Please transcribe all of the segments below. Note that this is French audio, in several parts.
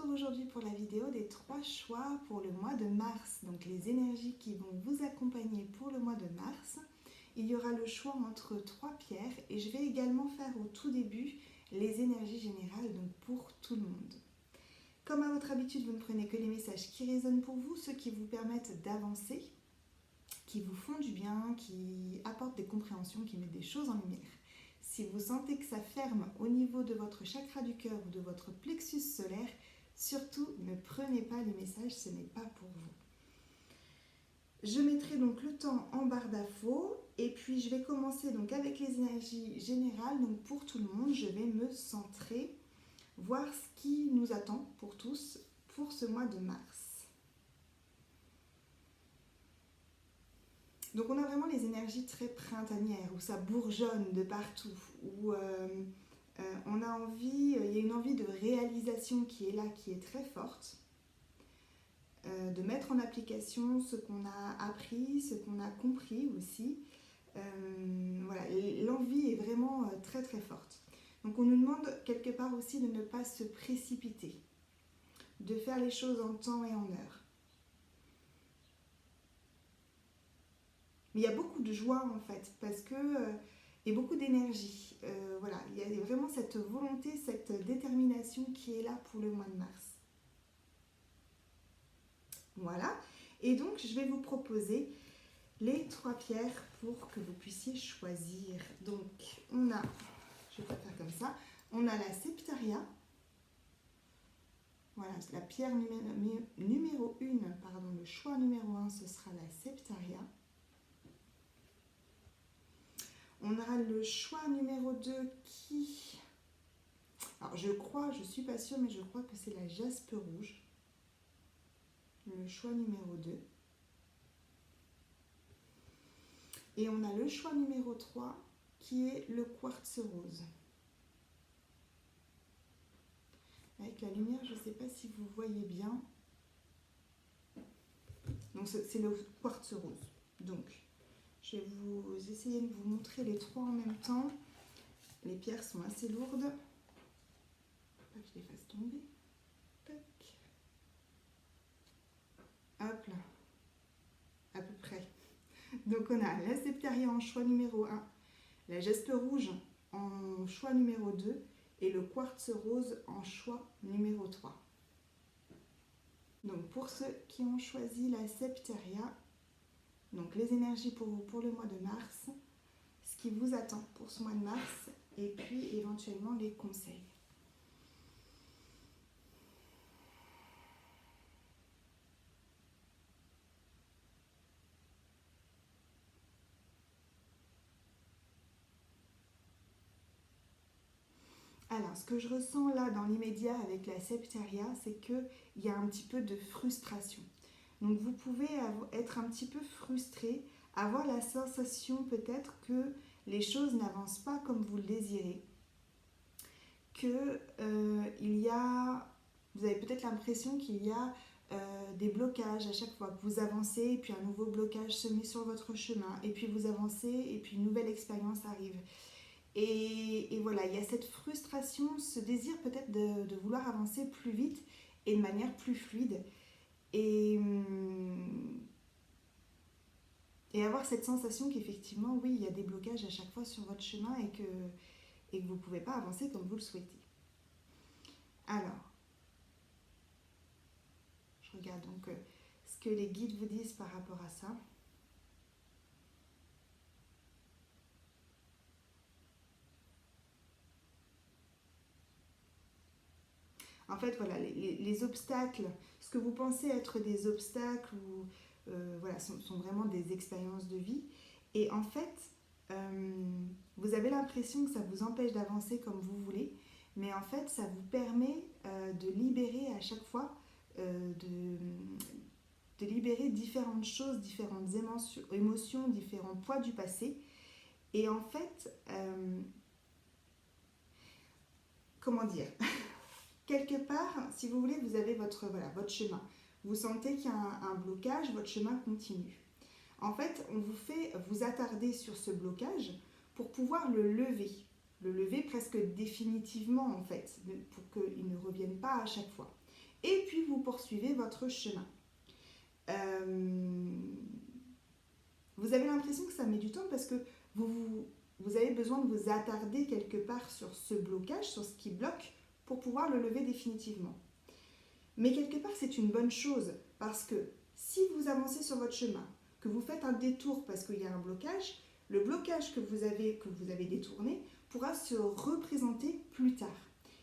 retrouve aujourd'hui pour la vidéo des 3 choix pour le mois de mars. Donc les énergies qui vont vous accompagner pour le mois de mars. Il y aura le choix entre 3 pierres et je vais également faire au tout début les énergies générales donc pour tout le monde. Comme à votre habitude, vous ne prenez que les messages qui résonnent pour vous, ceux qui vous permettent d'avancer, qui vous font du bien, qui apportent des compréhensions, qui mettent des choses en lumière. Si vous sentez que ça ferme au niveau de votre chakra du cœur ou de votre plexus solaire, surtout ne prenez pas les messages, ce n'est pas pour vous. Je mettrai donc le temps en barre d'infos et puis je vais commencer donc avec les énergies générales. Donc pour tout le monde, je vais me centrer, voir ce qui nous attend pour tous pour ce mois de mars. Donc on a vraiment les énergies très printanières, où ça bourgeonne de partout, où on a envie, il y a une envie de réalisation qui est là, qui est très forte, de mettre en application ce qu'on a appris, ce qu'on a compris aussi. Voilà, l'envie est vraiment très très forte. Donc on nous demande quelque part aussi de ne pas se précipiter, de faire les choses en temps et en heure. Mais il y a beaucoup de joie en fait, parce que et beaucoup d'énergie. Voilà, il y a vraiment cette volonté, cette détermination qui est là pour le mois de mars. Voilà, et donc je vais vous proposer les 3 pierres pour que vous puissiez choisir. Donc on a, je vais faire comme ça, on a la septaria. Voilà, la pierre numéro 1, pardon, le choix numéro 1, ce sera la septaria. On aura le choix numéro 2 qui... Alors je crois, je ne suis pas sûre, mais je crois que c'est la jaspe rouge. Le choix numéro 2. Et on a le choix numéro 3 qui est le quartz rose. Avec la lumière, je ne sais pas si vous voyez bien. Donc c'est le quartz rose. Donc je vais vous essayer de vous montrer les 3 en même temps. Les pierres sont assez lourdes. Pas que je les fasse tomber. Tac. Hop là. À peu près. Donc on a la septaria en choix numéro 1, la jaspe rouge en choix numéro 2 et le quartz rose en choix numéro 3. Donc pour ceux qui ont choisi la septaria, donc les énergies pour vous pour le mois de mars, ce qui vous attend pour ce mois de mars et puis éventuellement les conseils. Alors, ce que je ressens là dans l'immédiat avec la septaria, c'est qu'il y a un petit peu de frustration. Donc, vous pouvez être un petit peu frustré, avoir la sensation peut-être que les choses n'avancent pas comme vous le désirez, que vous avez peut-être l'impression qu'il y a des blocages à chaque fois que vous avancez, et puis un nouveau blocage se met sur votre chemin, et puis vous avancez, et puis une nouvelle expérience arrive. Et voilà, il y a cette frustration, ce désir peut-être de vouloir avancer plus vite et de manière plus fluide. Et avoir cette sensation qu'effectivement, oui, il y a des blocages à chaque fois sur votre chemin et que vous ne pouvez pas avancer comme vous le souhaitez. Alors, je regarde donc ce que les guides vous disent par rapport à ça. En fait, voilà, les obstacles, ce que vous pensez être des obstacles ou voilà, sont vraiment des expériences de vie. Et en fait, vous avez l'impression que ça vous empêche d'avancer comme vous voulez, mais en fait, ça vous permet de libérer à chaque fois, de libérer différentes choses, différentes émotions, différents poids du passé. Et en fait, comment dire quelque part, si vous voulez, vous avez votre chemin. Vous sentez qu'il y a un blocage, votre chemin continue. En fait, on vous fait vous attarder sur ce blocage pour pouvoir le lever presque définitivement en fait, pour qu'il ne revienne pas à chaque fois. et puis vous poursuivez votre chemin. Vous avez l'impression que ça met du temps parce que vous avez besoin de vous attarder quelque part sur ce blocage, sur ce qui bloque, pour pouvoir le lever définitivement. Mais quelque part, c'est une bonne chose parce que si vous avancez sur votre chemin, que vous faites un détour parce qu'il y a un blocage, le blocage que vous avez détourné pourra se représenter plus tard.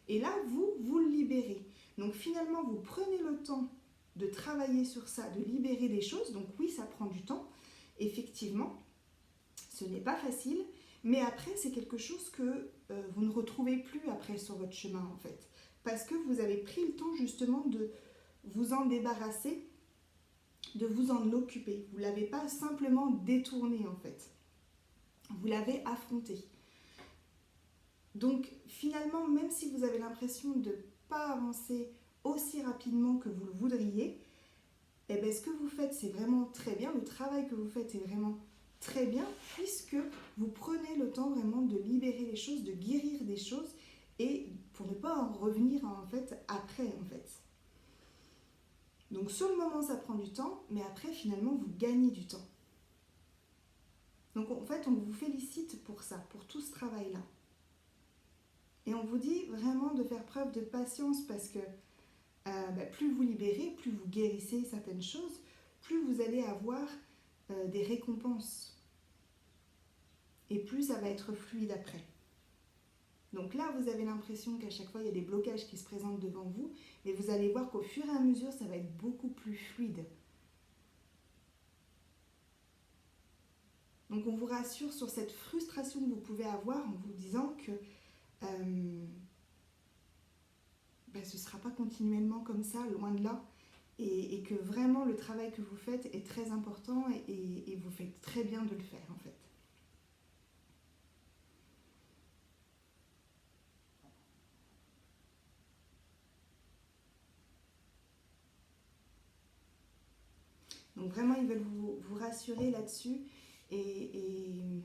Et là, vous le libérez. Donc finalement, vous prenez le temps de travailler sur ça, de libérer des choses. Donc oui, ça prend du temps. Effectivement, ce n'est pas facile, mais après, c'est quelque chose que vous ne retrouvez plus après sur votre chemin en fait. Parce que vous avez pris le temps justement de vous en débarrasser, de vous en occuper. Vous ne l'avez pas simplement détourné en fait. Vous l'avez affronté. Donc finalement, même si vous avez l'impression de ne pas avancer aussi rapidement que vous le voudriez, eh bien, ce que vous faites, c'est vraiment très bien. Le travail que vous faites est vraiment très bien puisque vous prenez le temps vraiment de libérer les choses, de guérir des choses et pour ne pas en revenir en fait après en fait. Donc sur le moment ça prend du temps, mais après finalement vous gagnez du temps. Donc en fait on vous félicite pour ça, pour tout ce travail là. Et on vous dit vraiment de faire preuve de patience parce que plus vous libérez, plus vous guérissez certaines choses, plus vous allez avoir des récompenses. Et plus ça va être fluide après. Donc là, vous avez l'impression qu'à chaque fois, il y a des blocages qui se présentent devant vous, mais vous allez voir qu'au fur et à mesure, ça va être beaucoup plus fluide. Donc on vous rassure sur cette frustration que vous pouvez avoir en vous disant que ce ne sera pas continuellement comme ça, loin de là, et que vraiment le travail que vous faites est très important et vous faites très bien de le faire en fait. Donc vraiment, ils veulent vous rassurer là-dessus et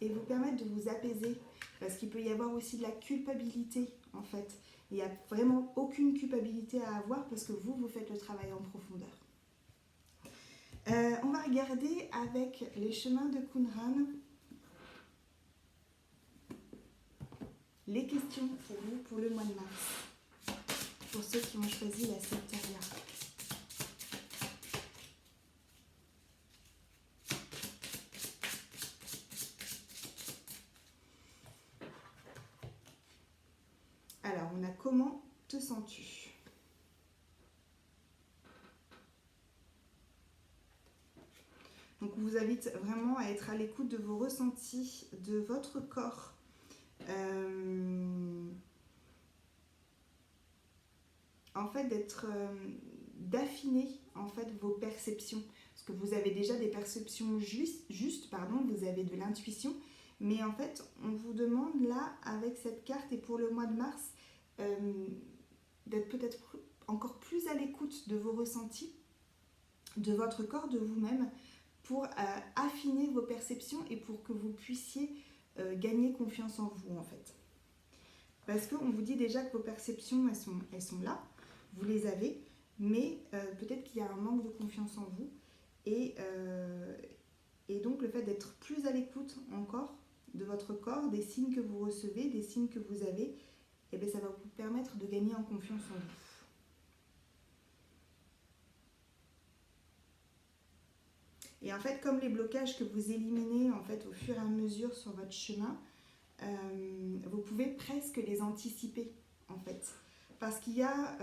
vous permettre de vous apaiser. Parce qu'il peut y avoir aussi de la culpabilité, en fait. Il n'y a vraiment aucune culpabilité à avoir parce que vous faites le travail en profondeur. On va regarder avec les chemins de Qumran les questions pour vous pour le mois de mars. Pour ceux qui ont choisi la Septaria. Alors, on a comment te sens-tu? Donc, on vous invite vraiment à être à l'écoute de vos ressentis, de votre corps. En fait, d'affiner en fait vos perceptions. Parce que vous avez déjà des perceptions justes, vous avez de l'intuition. Mais en fait, on vous demande là, avec cette carte et pour le mois de mars, d'être peut-être encore plus à l'écoute de vos ressentis, de votre corps, de vous-même, pour affiner vos perceptions et pour que vous puissiez gagner confiance en vous en fait. Parce qu'on vous dit déjà que vos perceptions, elles sont là, vous les avez, mais peut-être qu'il y a un manque de confiance en vous et donc le fait d'être plus à l'écoute encore de votre corps, des signes que vous recevez, des signes que vous avez, et bien ça va vous permettre de gagner en confiance en vous. Et en fait, comme les blocages que vous éliminez en fait au fur et à mesure sur votre chemin, vous pouvez presque les anticiper en fait. Parce qu'il y a...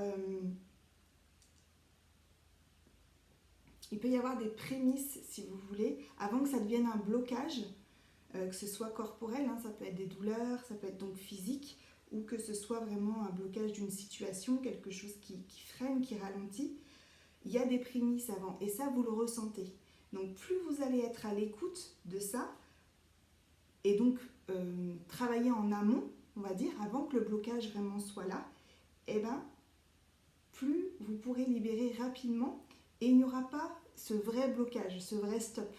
il peut y avoir des prémices, si vous voulez, avant que ça devienne un blocage, que ce soit corporel, ça peut être des douleurs, ça peut être donc physique, ou que ce soit vraiment un blocage d'une situation, quelque chose qui freine, qui ralentit. Il y a des prémices avant, et ça, vous le ressentez. Donc plus vous allez être à l'écoute de ça, et donc travailler en amont, on va dire, avant que le blocage vraiment soit là, et plus vous pourrez libérer rapidement, et il n'y aura pas ce vrai blocage, ce vrai stop.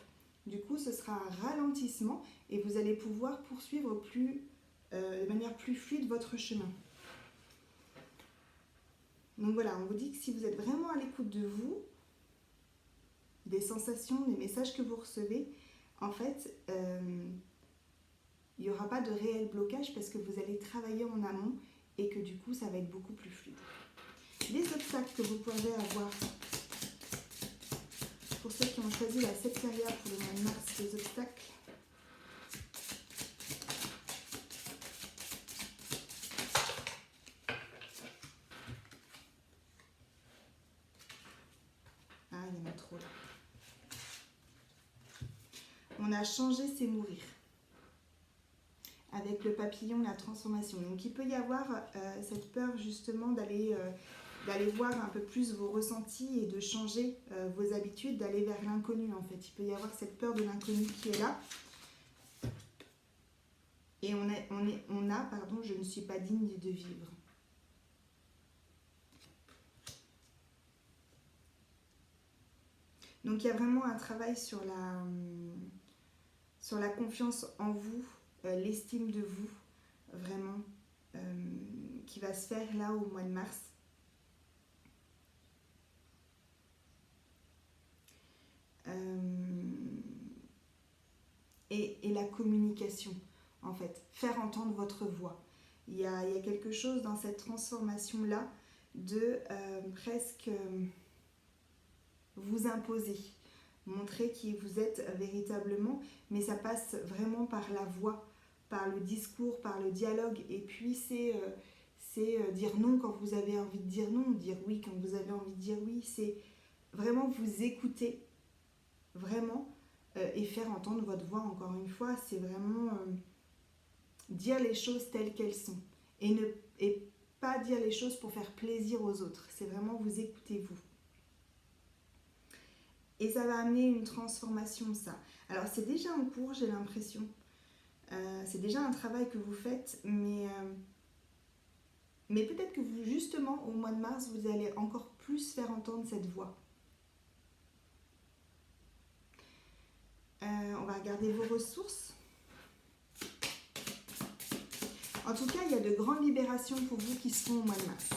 Du coup, ce sera un ralentissement, et vous allez pouvoir poursuivre de manière plus fluide votre chemin. Donc voilà, on vous dit que si vous êtes vraiment à l'écoute de vous, des sensations, des messages que vous recevez, en fait, il n'y aura pas de réel blocage parce que vous allez travailler en amont et que du coup, ça va être beaucoup plus fluide. Les obstacles que vous pouvez avoir, pour ceux qui ont choisi la Septeria pour le mois de mars, les obstacles. Ah, il y en a trop là. On a changé, c'est mourir. Avec le papillon, la transformation. Donc il peut y avoir cette peur justement d'aller voir un peu plus vos ressentis et de changer vos habitudes, d'aller vers l'inconnu en fait. Il peut y avoir cette peur de l'inconnu qui est là. Et pardon, je ne suis pas digne de vivre. Donc il y a vraiment un travail sur la confiance en vous, l'estime de vous, vraiment, qui va se faire là au mois de mars. Et la communication, en fait, faire entendre votre voix. Il y a quelque chose dans cette transformation-là de presque vous imposer, montrer qui vous êtes véritablement, mais ça passe vraiment par la voix, par le discours, par le dialogue, et puis c'est dire non quand vous avez envie de dire non, dire oui quand vous avez envie de dire oui, c'est vraiment vous écouter, vraiment, et faire entendre votre voix, encore une fois, c'est vraiment dire les choses telles qu'elles sont, et pas dire les choses pour faire plaisir aux autres, c'est vraiment vous écouter vous. Et ça va amener une transformation, ça. Alors c'est déjà en cours, j'ai l'impression. C'est déjà un travail que vous faites, mais peut-être que vous, justement, au mois de mars, vous allez encore plus faire entendre cette voix. On va regarder vos ressources. En tout cas, il y a de grandes libérations pour vous qui se font au mois de mars.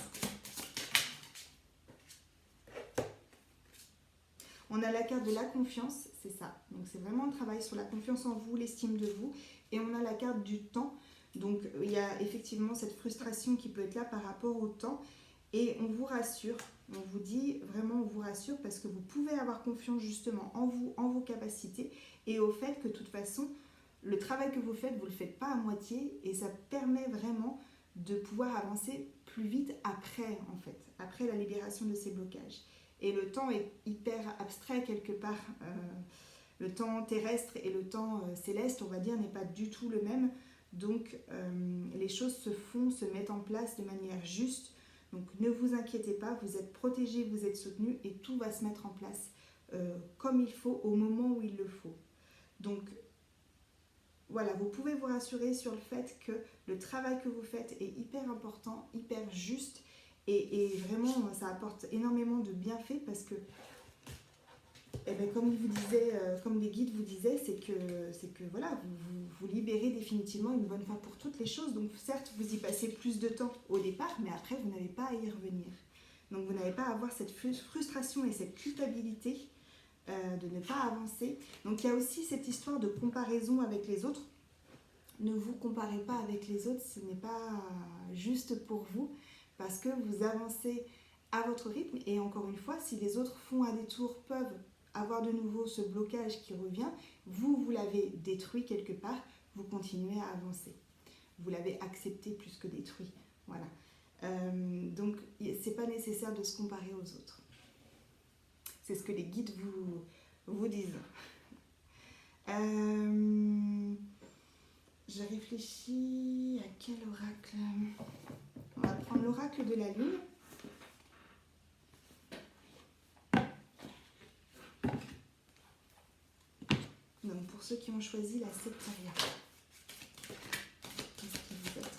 On a la carte de la confiance, c'est ça. Donc c'est vraiment un travail sur la confiance en vous, l'estime de vous. Et on a la carte du temps. Donc il y a effectivement cette frustration qui peut être là par rapport au temps. Et on vous rassure, on vous dit vraiment, on vous rassure parce que vous pouvez avoir confiance justement en vous, en vos capacités et au fait que de toute façon, le travail que vous faites, vous ne le faites pas à moitié et ça permet vraiment de pouvoir avancer plus vite après en fait, après la libération de ces blocages. Et le temps est hyper abstrait quelque part. Le temps terrestre et le temps céleste, on va dire, n'est pas du tout le même. Donc les choses se font, se mettent en place de manière juste. Donc ne vous inquiétez pas, vous êtes protégés, vous êtes soutenus et tout va se mettre en place comme il faut, au moment où il le faut. Donc voilà, vous pouvez vous rassurer sur le fait que le travail que vous faites est hyper important, hyper juste et vraiment ça apporte énormément de bienfaits parce que comme il vous disait, comme les guides vous disaient, c'est que voilà, vous libérez définitivement une bonne fois pour toutes les choses. Donc certes, vous y passez plus de temps au départ, mais après, vous n'avez pas à y revenir. Donc vous n'avez pas à avoir cette frustration et cette culpabilité de ne pas avancer. Donc il y a aussi cette histoire de comparaison avec les autres. Ne vous comparez pas avec les autres, ce n'est pas juste pour vous, parce que vous avancez à votre rythme. Et encore une fois, si les autres font un détour, peuvent avoir de nouveau ce blocage qui revient, vous l'avez détruit quelque part, vous continuez à avancer. Vous l'avez accepté plus que détruit. Voilà. Donc, c'est pas nécessaire de se comparer aux autres. C'est ce que les guides vous disent. Je réfléchis à quel oracle. On va prendre l'oracle de la lune. Donc pour ceux qui ont choisi la Septeria. Qu'est-ce qui vous êtes ?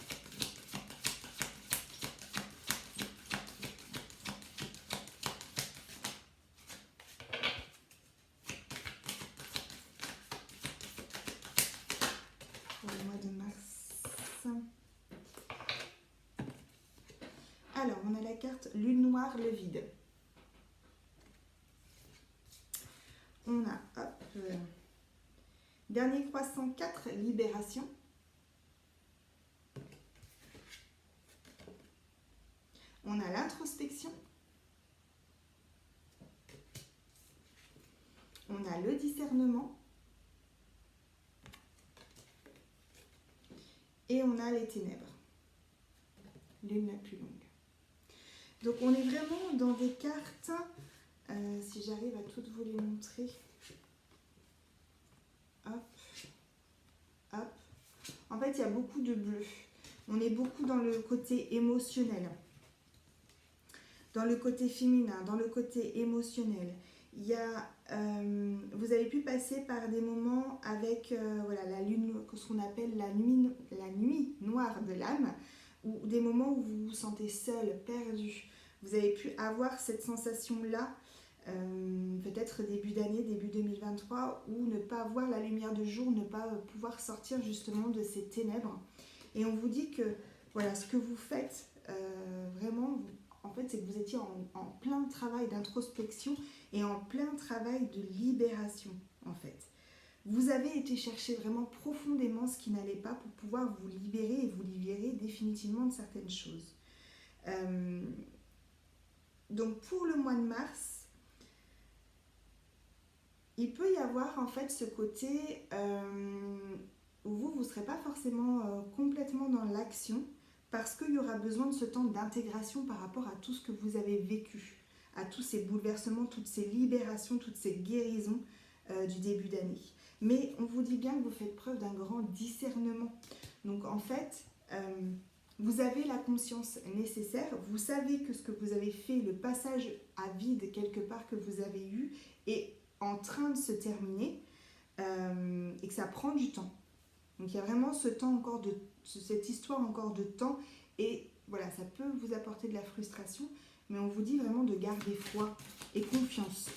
Pour le mois de mars. Alors, on a la carte Lune Noire, le vide. On a, hop, dernier croissant 4, libération. On a l'introspection. On a le discernement. Et on a les ténèbres. Lune la plus longue. Donc on est vraiment dans des cartes, si j'arrive à toutes vous les montrer. Hop, hop. En fait, il y a beaucoup de bleu. On est beaucoup dans le côté émotionnel. Dans le côté féminin, dans le côté émotionnel. Il y a, vous avez pu passer par des moments avec voilà, la lune, ce qu'on appelle la nuit noire de l'âme, ou des moments où vous vous sentez seul, perdu. Vous avez pu avoir cette sensation-là, peut-être début d'année, début 2023, où ne pas voir la lumière du jour, ne pas pouvoir sortir justement de ces ténèbres. Et on vous dit que voilà, ce que vous faites, vraiment, en fait, c'est que vous étiez en plein travail d'introspection et en plein travail de libération, en fait. Vous avez été chercher vraiment profondément ce qui n'allait pas pour pouvoir vous libérer et vous libérer définitivement de certaines choses. Donc, pour le mois de mars, il peut y avoir en fait ce côté où vous ne serez pas forcément complètement dans l'action parce qu'il y aura besoin de ce temps d'intégration par rapport à tout ce que vous avez vécu, à tous ces bouleversements, toutes ces libérations, toutes ces guérisons du début d'année. Mais on vous dit bien que vous faites preuve d'un grand discernement. Donc en fait, vous avez la conscience nécessaire, vous savez que ce que vous avez fait, le passage à vide quelque part que vous avez eu, est en train de se terminer et que ça prend du temps. Donc il y a vraiment ce temps encore cette histoire encore de temps et voilà, ça peut vous apporter de la frustration, mais on vous dit vraiment de garder foi et confiance.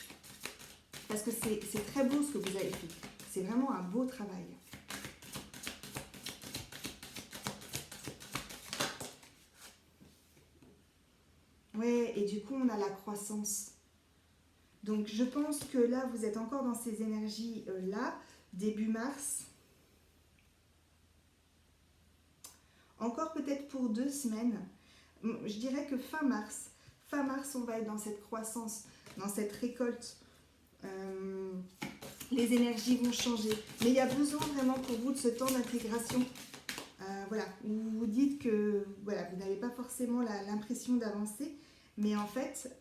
Parce que c'est très beau ce que vous avez fait. C'est vraiment un beau travail. Ouais, et du coup on a la croissance. Donc je pense que là vous êtes encore dans ces énergies là, début mars. Encore peut-être pour 2 semaines. Je dirais que fin mars, on va être dans cette croissance, dans cette récolte. Les énergies vont changer. Mais il y a besoin vraiment pour vous de ce temps d'intégration. Voilà, où vous vous dites que voilà, vous n'avez pas forcément l'impression d'avancer. Mais en fait,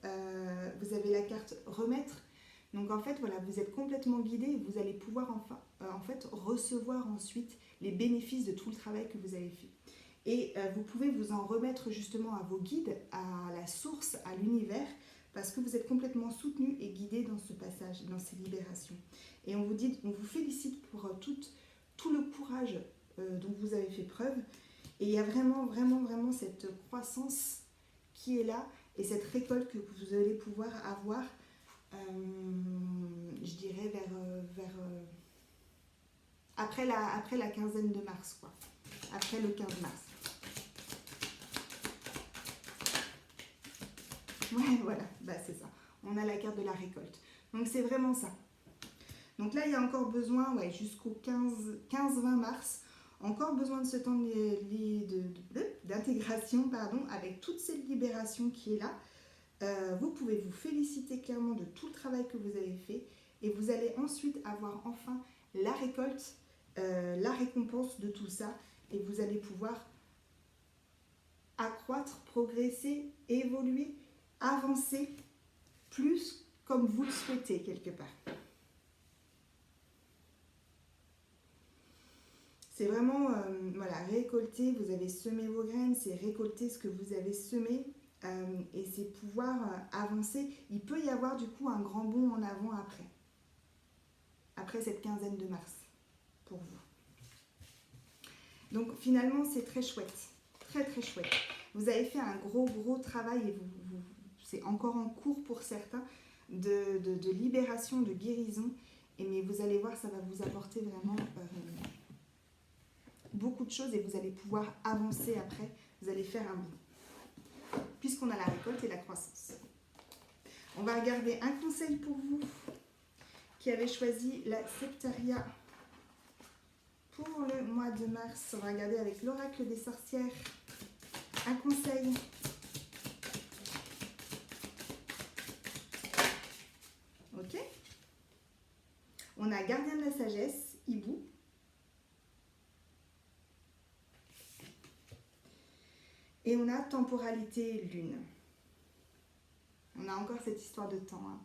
vous avez la carte remettre. Donc en fait, voilà, vous êtes complètement guidé et vous allez pouvoir en fait recevoir ensuite les bénéfices de tout le travail que vous avez fait. Et vous pouvez vous en remettre justement à vos guides, à la source, à l'univers, parce que vous êtes complètement soutenu et guidé dans ce passage, dans ces libérations. Et on vous félicite pour tout le courage dont vous avez fait preuve. Et il y a vraiment, vraiment, vraiment cette croissance qui est là et cette récolte que vous allez pouvoir avoir, je dirais, vers après la quinzaine de mars, quoi. Après le 15 mars. Ouais, voilà, bah, c'est ça. On a la carte de la récolte. Donc c'est vraiment ça. Donc là, il y a encore besoin, ouais, jusqu'au 15-20 mars, encore besoin de ce temps d'intégration, pardon, avec toute cette libération qui est là. Vous pouvez vous féliciter clairement de tout le travail que vous avez fait et vous allez ensuite avoir enfin la récolte, la récompense de tout ça et vous allez pouvoir accroître, progresser, évoluer, avancer plus comme vous le souhaitez quelque part. C'est vraiment, voilà, récolter, vous avez semé vos graines, c'est récolter ce que vous avez semé et c'est pouvoir avancer. Il peut y avoir du coup un grand bond en avant après cette quinzaine de mars pour vous. Donc finalement c'est très chouette, très très chouette. Vous avez fait un gros travail et c'est encore en cours pour certains de libération, de guérison. Mais vous allez voir, ça va vous apporter vraiment beaucoup de choses et vous allez pouvoir avancer après. Vous allez faire un bond. puisqu'on a la récolte et la croissance. On va regarder un conseil pour vous qui avez choisi la Septaria pour le mois de mars. On va regarder avec l'oracle des sorcières un conseil. Ok. On a gardien de la sagesse, hibou. Et on a temporalité lune. On a encore cette histoire de temps. Hein.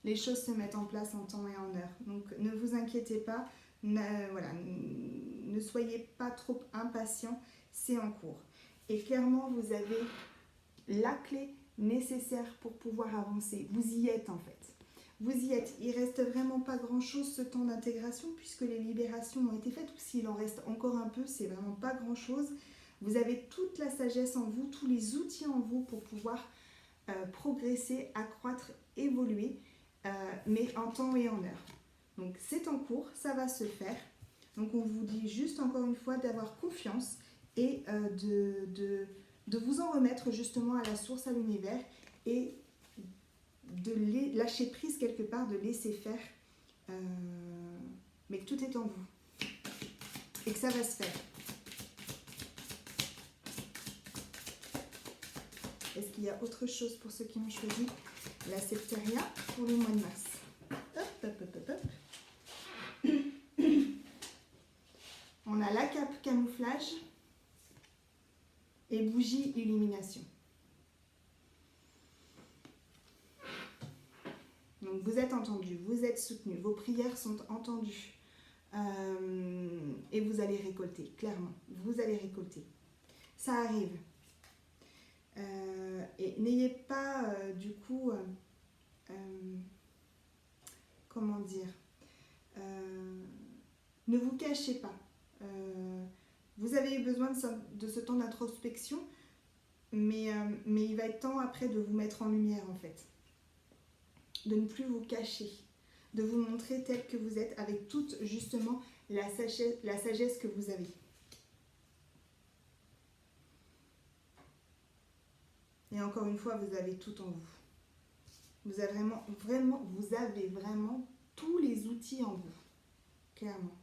Les choses se mettent en place en temps et en heure. Donc ne vous inquiétez pas, ne soyez pas trop impatient, c'est en cours. Et clairement, vous avez la clé nécessaire pour pouvoir avancer. Vous y êtes en fait. Vous y êtes. Il ne reste vraiment pas grand-chose ce temps d'intégration puisque les libérations ont été faites. Ou s'il en reste encore un peu, c'est vraiment pas grand-chose. Vous avez toute la sagesse en vous, tous les outils en vous pour pouvoir progresser, accroître, évoluer, mais en temps et en heure. Donc c'est en cours, ça va se faire. Donc on vous dit juste encore une fois d'avoir confiance et de vous en remettre justement à la source, à l'univers et de lâcher prise quelque part, de laisser faire, mais que tout est en vous et que ça va se faire. Est-ce qu'il y a autre chose pour ceux qui ont choisi la Septaria pour le mois de mars? On a la cape camouflage et bougie illumination. Donc vous êtes entendu, vous êtes soutenu, vos prières sont entendues et vous allez récolter, clairement, vous allez récolter. Ça arrive. Et n'ayez pas du coup, comment dire, ne vous cachez pas. Vous avez besoin de ce temps d'introspection, mais il va être temps après de vous mettre en lumière en fait. De ne plus vous cacher, de vous montrer tel que vous êtes avec toute justement la sagesse que vous avez. Et encore une fois, vous avez tout en vous. Vous avez vraiment tous les outils en vous, clairement.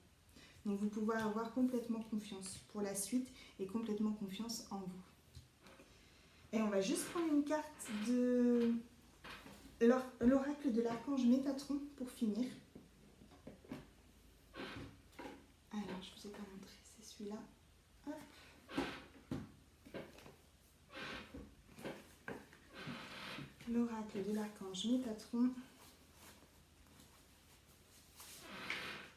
Donc vous pouvez avoir complètement confiance pour la suite et complètement confiance en vous. Et on va juste prendre une carte de l'oracle de l'archange Métatron pour finir. Alors, je vous ai pas montré, c'est celui-là. Hop. L'oracle de l'archange Métatron.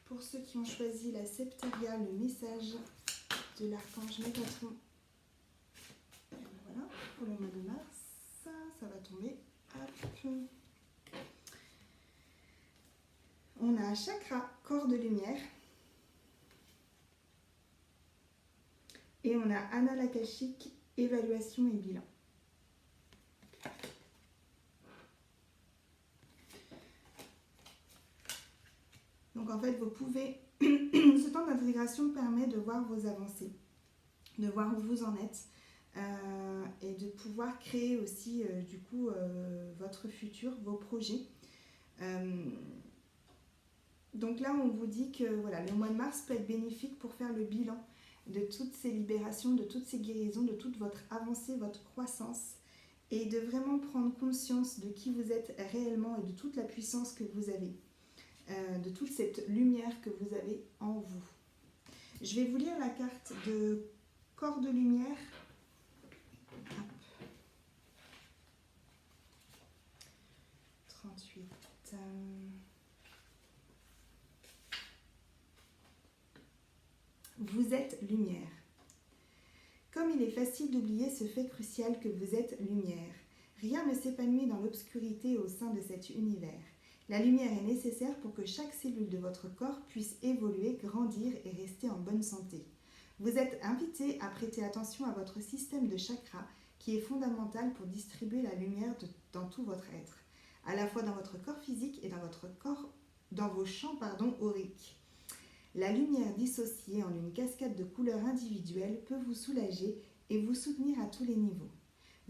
Pour ceux qui ont choisi la Septaria, le message de l'archange Métatron. Et voilà, pour le mois de mars, ça va tomber. Hop. On a chakra, corps de lumière. Et on a annales akashique, évaluation et bilan. Donc en fait, vous pouvez, ce temps d'intégration permet de voir vos avancées, de voir où vous en êtes et de pouvoir créer aussi du coup votre futur, vos projets. Donc là, on vous dit que voilà, le mois de mars peut être bénéfique pour faire le bilan de toutes ces libérations, de toutes ces guérisons, de toute votre avancée, votre croissance et de vraiment prendre conscience de qui vous êtes réellement et de toute la puissance que vous avez. De toute cette lumière que vous avez en vous. Je vais vous lire la carte de corps de lumière. Hop. 38. Vous êtes lumière. Comme il est facile d'oublier ce fait crucial que vous êtes lumière, rien ne s'épanouit dans l'obscurité au sein de cet univers. La lumière est nécessaire pour que chaque cellule de votre corps puisse évoluer, grandir et rester en bonne santé. Vous êtes invité à prêter attention à votre système de chakras qui est fondamental pour distribuer la lumière dans tout votre être, à la fois dans votre corps physique et dans vos champs auriques. La lumière dissociée en une cascade de couleurs individuelles peut vous soulager et vous soutenir à tous les niveaux.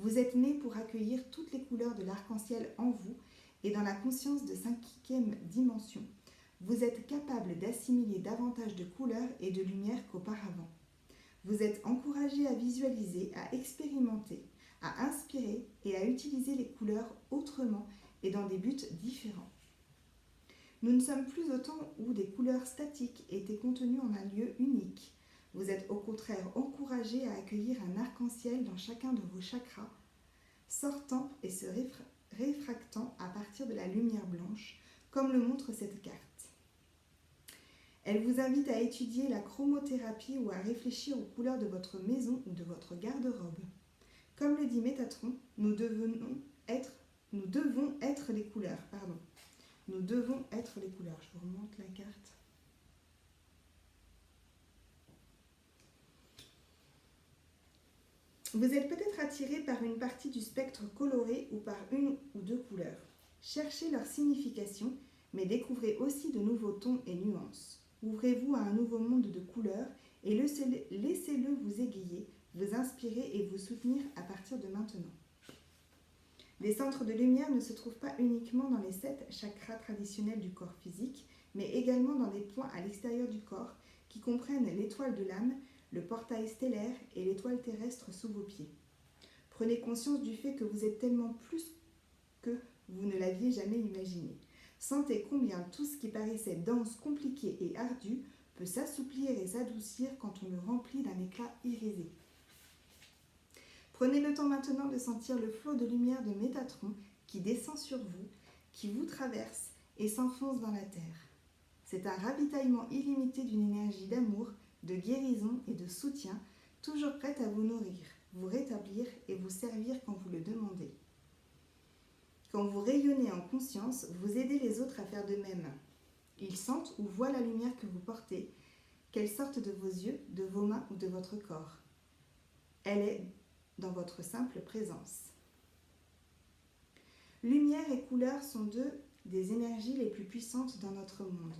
Vous êtes né pour accueillir toutes les couleurs de l'arc-en-ciel en vous et dans la conscience de cinquième dimension. Vous êtes capable d'assimiler davantage de couleurs et de lumière qu'auparavant. Vous êtes encouragé à visualiser, à expérimenter, à inspirer et à utiliser les couleurs autrement et dans des buts différents. Nous ne sommes plus au temps où des couleurs statiques étaient contenues en un lieu unique. Vous êtes au contraire encouragé à accueillir un arc-en-ciel dans chacun de vos chakras, sortant et se réfractant à partir de la lumière blanche, comme le montre cette carte. Elle vous invite à étudier la chromothérapie ou à réfléchir aux couleurs de votre maison ou de votre garde-robe. Comme le dit Métatron, nous devons être les couleurs. Nous devons être les couleurs. Je vous remonte la carte. Vous êtes peut-être attiré par une partie du spectre coloré ou par une ou deux couleurs. Cherchez leur signification, mais découvrez aussi de nouveaux tons et nuances. Ouvrez-vous à un nouveau monde de couleurs et laissez-le vous égayer, vous inspirer et vous soutenir à partir de maintenant. Les centres de lumière ne se trouvent pas uniquement dans les 7 chakras traditionnels du corps physique, mais également dans des points à l'extérieur du corps qui comprennent l'étoile de l'âme, le portail stellaire et l'étoile terrestre sous vos pieds. Prenez conscience du fait que vous êtes tellement plus que vous ne l'aviez jamais imaginé. Sentez combien tout ce qui paraissait dense, compliqué et ardu peut s'assouplir et s'adoucir quand on le remplit d'un éclat irisé. Prenez le temps maintenant de sentir le flot de lumière de Métatron qui descend sur vous, qui vous traverse et s'enfonce dans la terre. C'est un ravitaillement illimité d'une énergie d'amour, de guérison et de soutien, toujours prête à vous nourrir, vous rétablir et vous servir quand vous le demandez. Quand vous rayonnez en conscience, vous aidez les autres à faire de même. Ils sentent ou voient la lumière que vous portez, qu'elle sorte de vos yeux, de vos mains ou de votre corps. Elle est dans votre simple présence. Lumière et couleur sont deux des énergies les plus puissantes dans notre monde.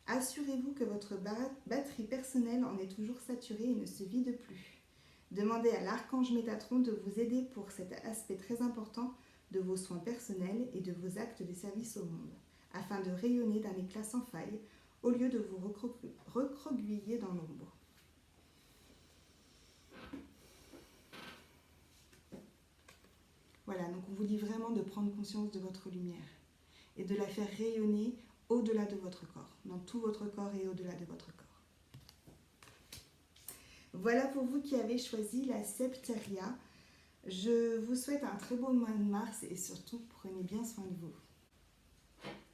Assurez-vous que votre batterie personnelle en est toujours saturée et ne se vide plus. Demandez à l'archange Métatron de vous aider pour cet aspect très important de vos soins personnels et de vos actes de service au monde, afin de rayonner d'un éclat sans faille, au lieu de vous recroqueviller dans l'ombre. Voilà, donc on vous dit vraiment de prendre conscience de votre lumière et de la faire rayonner au-delà de votre corps, dans tout votre corps et au-delà de votre corps. Voilà pour vous qui avez choisi la Septeria. Je vous souhaite un très beau mois de mars et surtout prenez bien soin de vous.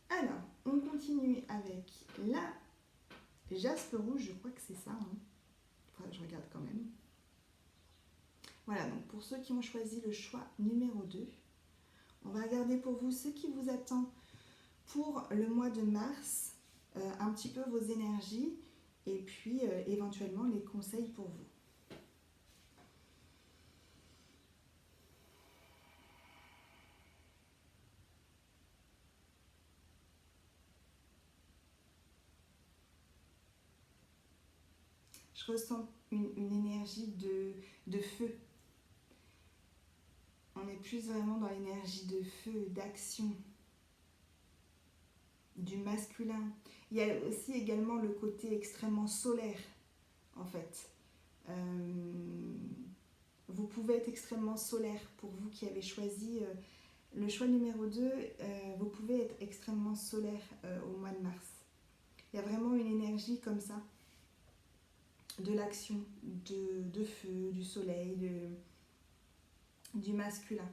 Alors, on continue avec la jaspe rouge, je crois que c'est ça. Enfin, je regarde quand même. Voilà, donc pour ceux qui ont choisi le choix numéro 2, on va regarder pour vous ce qui vous attend pour le mois de mars, un petit peu vos énergies et puis éventuellement les conseils pour vous. Je ressens une énergie de feu. On est plus vraiment dans l'énergie de feu, d'action, du masculin. Il y a aussi également le côté extrêmement solaire, en fait. Vous pouvez être extrêmement solaire pour vous qui avez choisi le choix numéro 2. Vous pouvez être extrêmement solaire au mois de mars. Il y a vraiment une énergie comme ça, de l'action, de feu, du soleil, du masculin.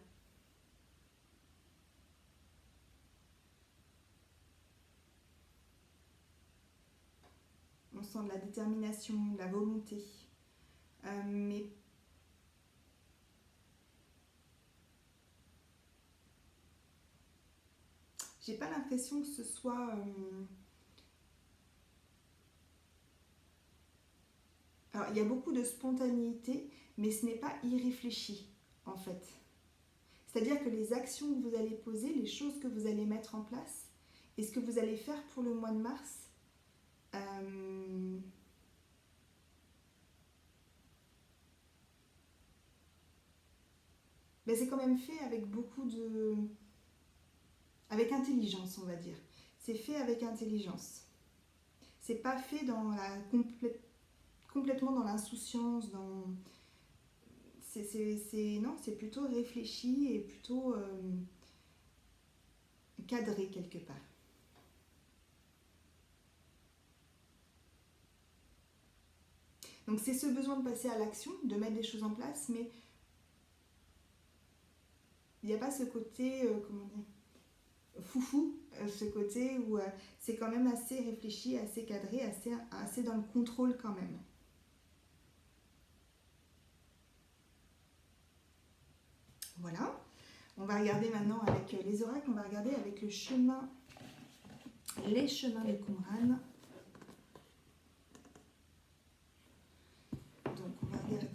On sent de la détermination, de la volonté. Mais j'ai pas l'impression que ce soit... Alors, il y a beaucoup de spontanéité, mais ce n'est pas irréfléchi, en fait. C'est-à-dire que les actions que vous allez poser, les choses que vous allez mettre en place, et ce que vous allez faire pour le mois de mars, mais c'est quand même fait avec beaucoup de... avec intelligence, on va dire. C'est fait avec intelligence. C'est pas fait dans la complètement dans l'insouciance, dans... Non, c'est plutôt réfléchi et plutôt cadré quelque part. Donc c'est ce besoin de passer à l'action, de mettre des choses en place, mais il n'y a pas ce côté, comment dire, foufou, ce côté où c'est quand même assez réfléchi, assez cadré, assez dans le contrôle quand même. Voilà. On va regarder maintenant avec les oracles, on va regarder avec les chemins de Qumran. Donc on va regarder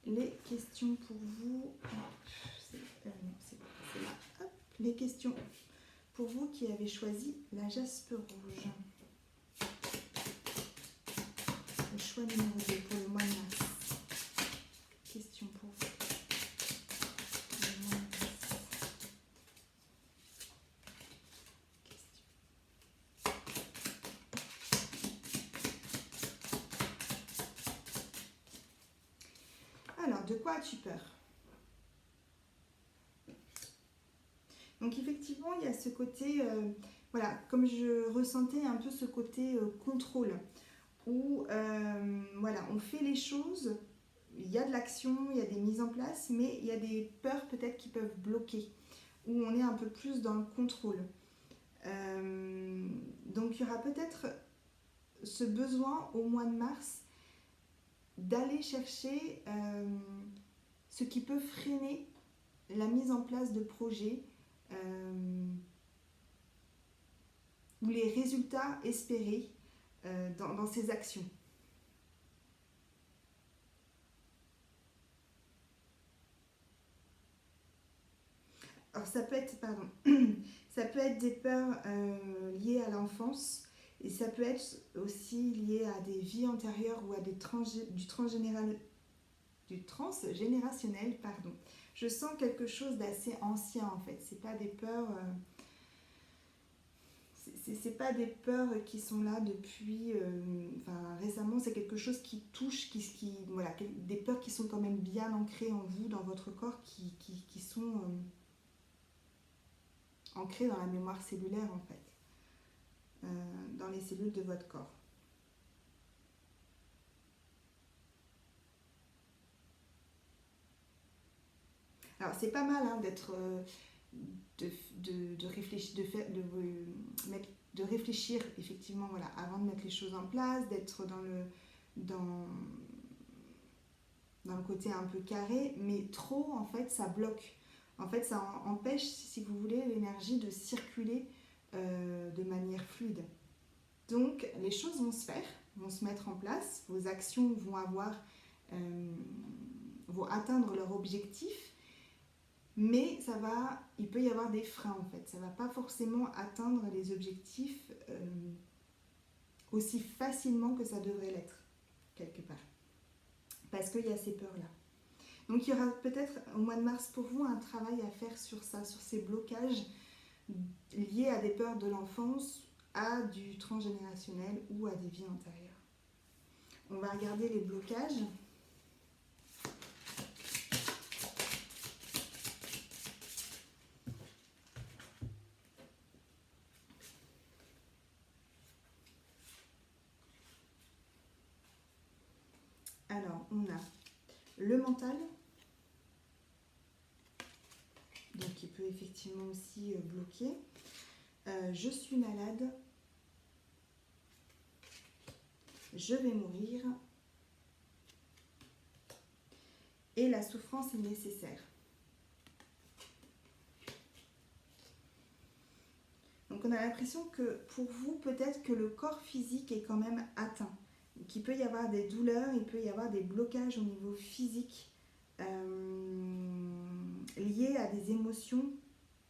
les questions pour vous. C'est là. Hop. Les questions pour vous qui avez choisi la jaspe rouge. Le choix numéro 2 pour le mois de mars. Question pour vous. Alors, de quoi as-tu peur? Donc effectivement, il y a ce côté, voilà, comme je ressentais un peu ce côté contrôle, où voilà, on fait les choses, il y a de l'action, il y a des mises en place, mais il y a des peurs peut-être qui peuvent bloquer, où on est un peu plus dans le contrôle. Donc il y aura peut-être ce besoin au mois de mars d'aller chercher ce qui peut freiner la mise en place de projets ou les résultats espérés dans ces actions. Alors ça peut être, pardon, ça peut être des peurs liées à l'enfance et ça peut être aussi lié à des vies antérieures ou à du transgénérationnel, pardon. Je sens quelque chose d'assez ancien en fait. C'est pas des peurs, c'est pas des peurs qui sont là depuis, récemment. C'est quelque chose qui touche, voilà, des peurs qui sont quand même bien ancrées en vous, dans votre corps, qui sont ancrées dans la mémoire cellulaire en fait, dans les cellules de votre corps. Alors c'est pas mal hein, d'être de réfléchir effectivement voilà, avant de mettre les choses en place, d'être dans le côté un peu carré, mais trop en fait ça bloque. En fait ça empêche, si vous voulez, l'énergie de circuler de manière fluide. Donc les choses vont se faire, vont se mettre en place, vos actions vont atteindre leur objectif, mais il peut y avoir des freins en fait. Ça ne va pas forcément atteindre les objectifs aussi facilement que ça devrait l'être, quelque part. Parce qu'il y a ces peurs-là. Donc il y aura peut-être au mois de mars pour vous un travail à faire sur ça, sur ces blocages liés à des peurs de l'enfance, à du transgénérationnel ou à des vies antérieures. On va regarder les blocages. Alors, on a le mental, donc qui peut effectivement aussi bloquer. Je suis malade. Je vais mourir. Et la souffrance est nécessaire. Donc on a l'impression que pour vous, peut-être que le corps physique est quand même atteint. Qu'il peut y avoir des douleurs, il peut y avoir des blocages au niveau physique liés à des émotions,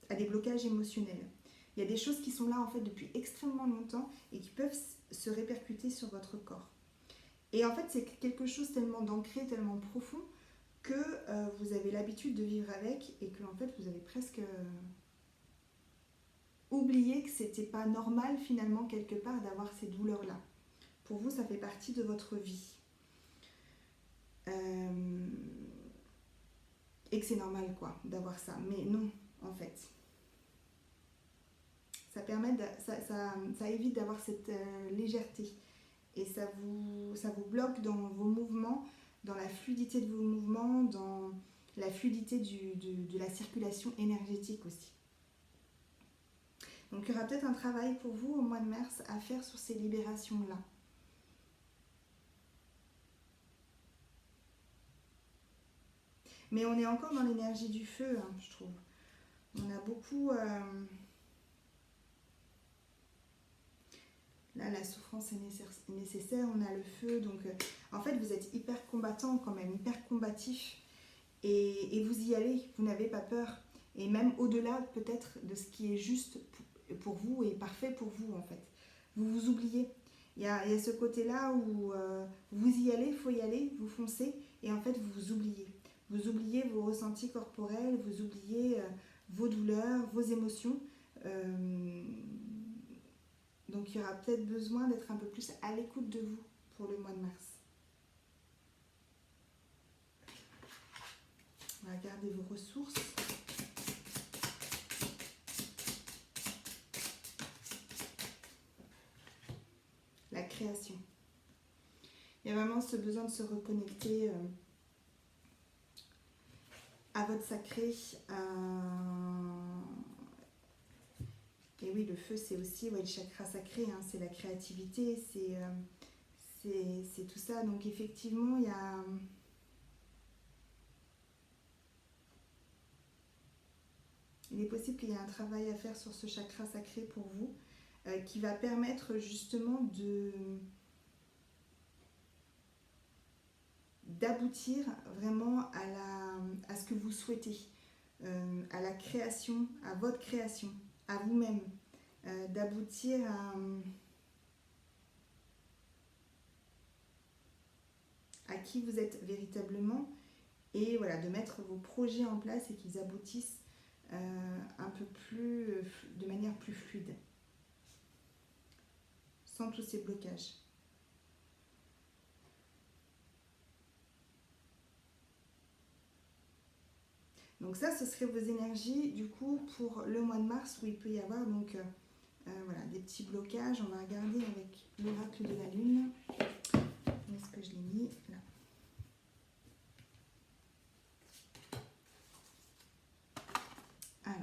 à des blocages émotionnels. Il y a des choses qui sont là en fait depuis extrêmement longtemps et qui peuvent se répercuter sur votre corps. Et en fait, c'est quelque chose tellement d'ancré, tellement profond que vous avez l'habitude de vivre avec et que en fait vous avez presque oublié que c'était pas normal finalement quelque part d'avoir ces douleurs-là. Pour vous, ça fait partie de votre vie. Et que c'est normal quoi d'avoir ça. Mais non, en fait. Ça permet ça évite d'avoir cette légèreté. Et ça vous bloque dans vos mouvements, dans la fluidité de vos mouvements, dans la fluidité de la circulation énergétique aussi. Donc il y aura peut-être un travail pour vous au mois de mars à faire sur ces libérations-là. Mais on est encore dans l'énergie du feu, hein, je trouve. On a beaucoup... Là, la souffrance est nécessaire, on a le feu. Donc, en fait, vous êtes hyper combattant quand même, hyper combatif. Et vous y allez, vous n'avez pas peur. Et même au-delà peut-être de ce qui est juste pour vous et parfait pour vous, en fait. Vous vous oubliez. Il y a ce côté-là où vous y allez, il faut y aller, vous foncez. Et en fait, vous vous oubliez. Vous oubliez vos ressentis corporels, vous oubliez vos douleurs, vos émotions. Donc il y aura peut-être besoin d'être un peu plus à l'écoute de vous pour le mois de mars. On va garder vos ressources. La création. Il y a vraiment ce besoin de se reconnecter à votre sacré. Et oui, le feu, c'est aussi le chakra sacré, hein, c'est la créativité, c'est tout ça. Donc effectivement, il est possible qu'il y ait un travail à faire sur ce chakra sacré pour vous, qui va permettre justement d'aboutir vraiment à ce que vous souhaitez, à la création, à votre création, à vous-même, d'aboutir à qui vous êtes véritablement et voilà, de mettre vos projets en place et qu'ils aboutissent un peu plus, de manière plus fluide, sans tous ces blocages. Donc ça, ce serait vos énergies du coup pour le mois de mars où il peut y avoir donc voilà, des petits blocages. On va regarder avec l'oracle de la lune. Où est-ce que je l'ai mis? Là. Alors.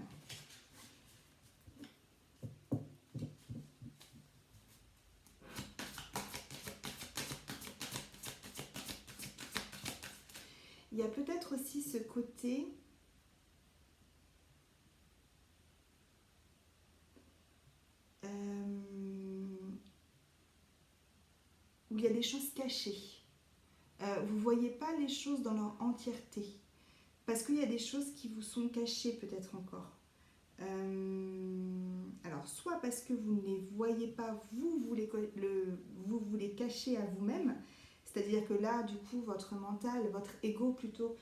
Il y a peut-être aussi ce côté où il y a des choses cachées. Vous ne voyez pas les choses dans leur entièreté. Parce qu'il y a des choses qui vous sont cachées peut-être encore. Alors, soit parce que vous ne les voyez pas, vous les cachez à vous-même. C'est-à-dire que là, du coup, votre mental, votre ego plutôt,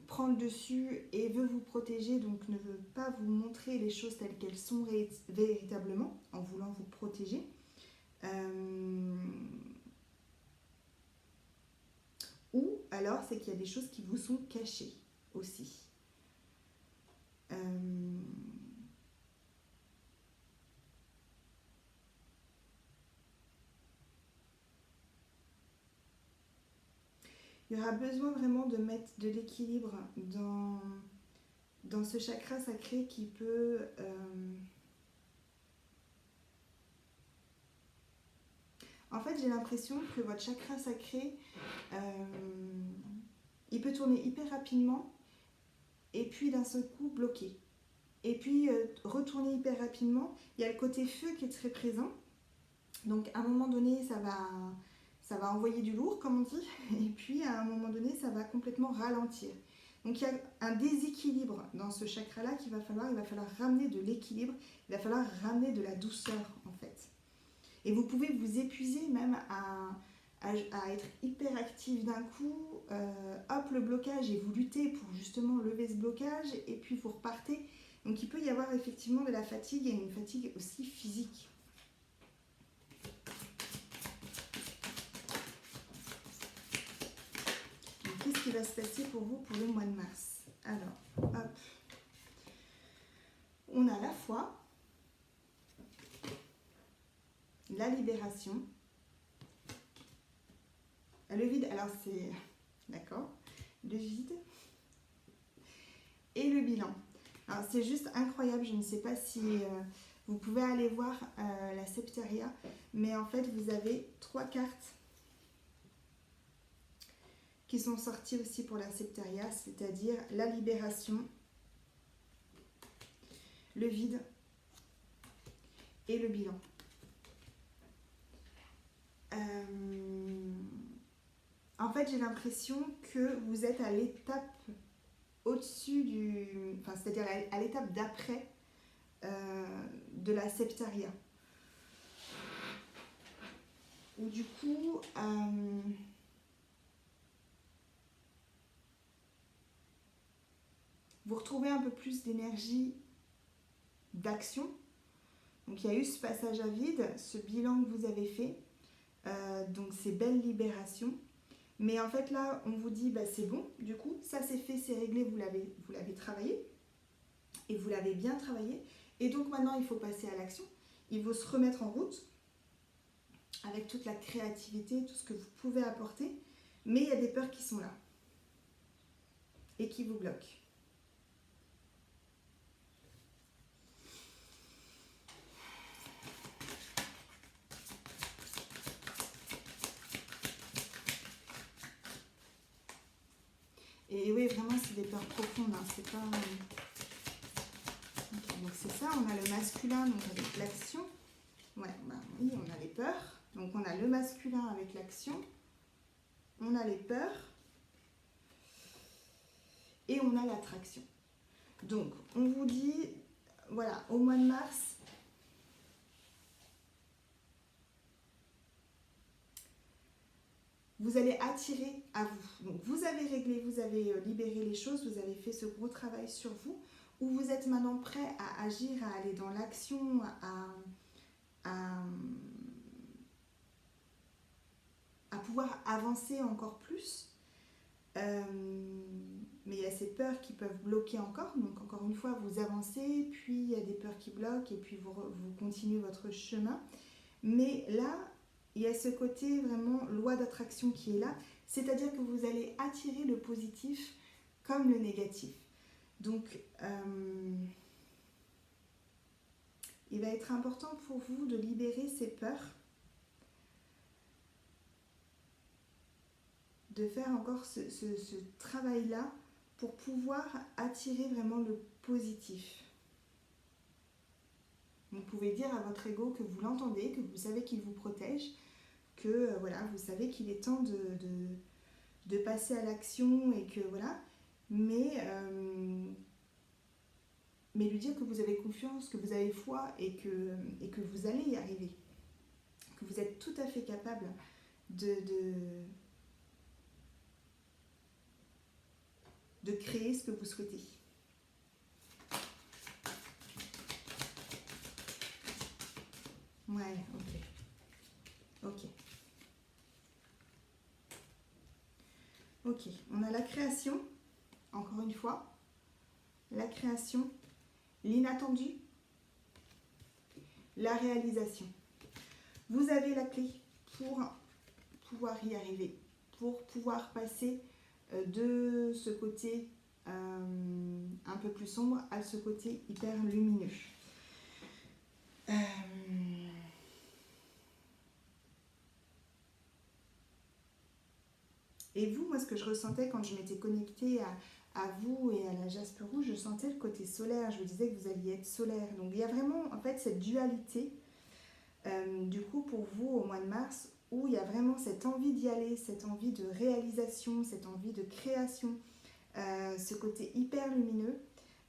prend le dessus et veut vous protéger, donc ne veut pas vous montrer les choses telles qu'elles sont véritablement, en voulant vous protéger. Ou alors, c'est qu'il y a des choses qui vous sont cachées aussi. Il y aura besoin vraiment de mettre de l'équilibre dans ce chakra sacré qui peut... En fait, j'ai l'impression que votre chakra sacré, il peut tourner hyper rapidement et puis d'un seul coup bloquer. Et puis retourner hyper rapidement. Il y a le côté feu qui est très présent. Donc à un moment donné, ça va envoyer du lourd, comme on dit. Et puis à un moment donné, ça va complètement ralentir. Donc il y a un déséquilibre dans ce chakra-là il va falloir ramener de l'équilibre. Il va falloir ramener de la douceur en fait. Et vous pouvez vous épuiser même à être hyper actif d'un coup, hop, le blocage, et vous luttez pour justement lever ce blocage, et puis vous repartez. Donc il peut y avoir effectivement de la fatigue, et une fatigue aussi physique. Qu'est-ce qui va se passer pour vous pour le mois de mars? Alors, hop. On a à la fois la libération, le vide, alors c'est... D'accord, le vide et le bilan. Alors c'est juste incroyable, je ne sais pas si vous pouvez aller voir la Septeria, mais en fait vous avez 3 cartes qui sont sorties aussi pour la Septeria, c'est-à-dire la libération, le vide et le bilan. En fait, j'ai l'impression que vous êtes à l'étape au-dessus du... Enfin, c'est-à-dire à l'étape d'après de la Septeria. Où du coup... vous retrouvez un peu plus d'énergie d'action. Donc il y a eu ce passage à vide, ce bilan que vous avez fait, donc ces belles libérations. Mais en fait là, on vous dit, bah, c'est bon, du coup, ça c'est fait, c'est réglé, vous l'avez travaillé, et vous l'avez bien travaillé. Et donc maintenant, il faut passer à l'action. Il faut se remettre en route, avec toute la créativité, tout ce que vous pouvez apporter. Mais il y a des peurs qui sont là, et qui vous bloquent. Et oui, vraiment, c'est des peurs profondes, hein. C'est pas... Okay, donc c'est ça, on a le masculin donc avec l'action. Ouais, bah oui, on a les peurs. Donc on a le masculin avec l'action. On a les peurs. Et on a l'attraction. Donc, on vous dit, voilà, au mois de mars, vous allez attirer à vous. Donc, vous avez réglé, vous avez libéré les choses, vous avez fait ce gros travail sur vous, où vous êtes maintenant prêt à agir, à aller dans l'action, à pouvoir avancer encore plus. Mais il y a ces peurs qui peuvent bloquer encore. Donc, encore une fois, vous avancez, puis il y a des peurs qui bloquent, et puis vous continuez votre chemin. Mais là, il y a ce côté vraiment loi d'attraction qui est là, c'est-à-dire que vous allez attirer le positif comme le négatif. Donc, il va être important pour vous de libérer ces peurs, de faire encore ce travail-là pour pouvoir attirer vraiment le positif. Vous pouvez dire à votre ego que vous l'entendez, que vous savez qu'il vous protège, que voilà, vous savez qu'il est temps de passer à l'action et que voilà, mais lui dire que vous avez confiance, que vous avez foi et que vous allez y arriver, que vous êtes tout à fait capable de créer ce que vous souhaitez. Ouais, ok. Ok, on a la création, encore une fois, la création, l'inattendu, la réalisation. Vous avez la clé pour pouvoir y arriver, pour pouvoir passer de ce côté un peu plus sombre à ce côté hyper lumineux. Et vous, moi, ce que je ressentais quand je m'étais connectée à vous et à la jaspe rouge, je sentais le côté solaire. Je vous disais que vous alliez être solaire. Donc, il y a vraiment, en fait, cette dualité, du coup, pour vous, au mois de mars, où il y a vraiment cette envie d'y aller, cette envie de réalisation, cette envie de création, ce côté hyper lumineux,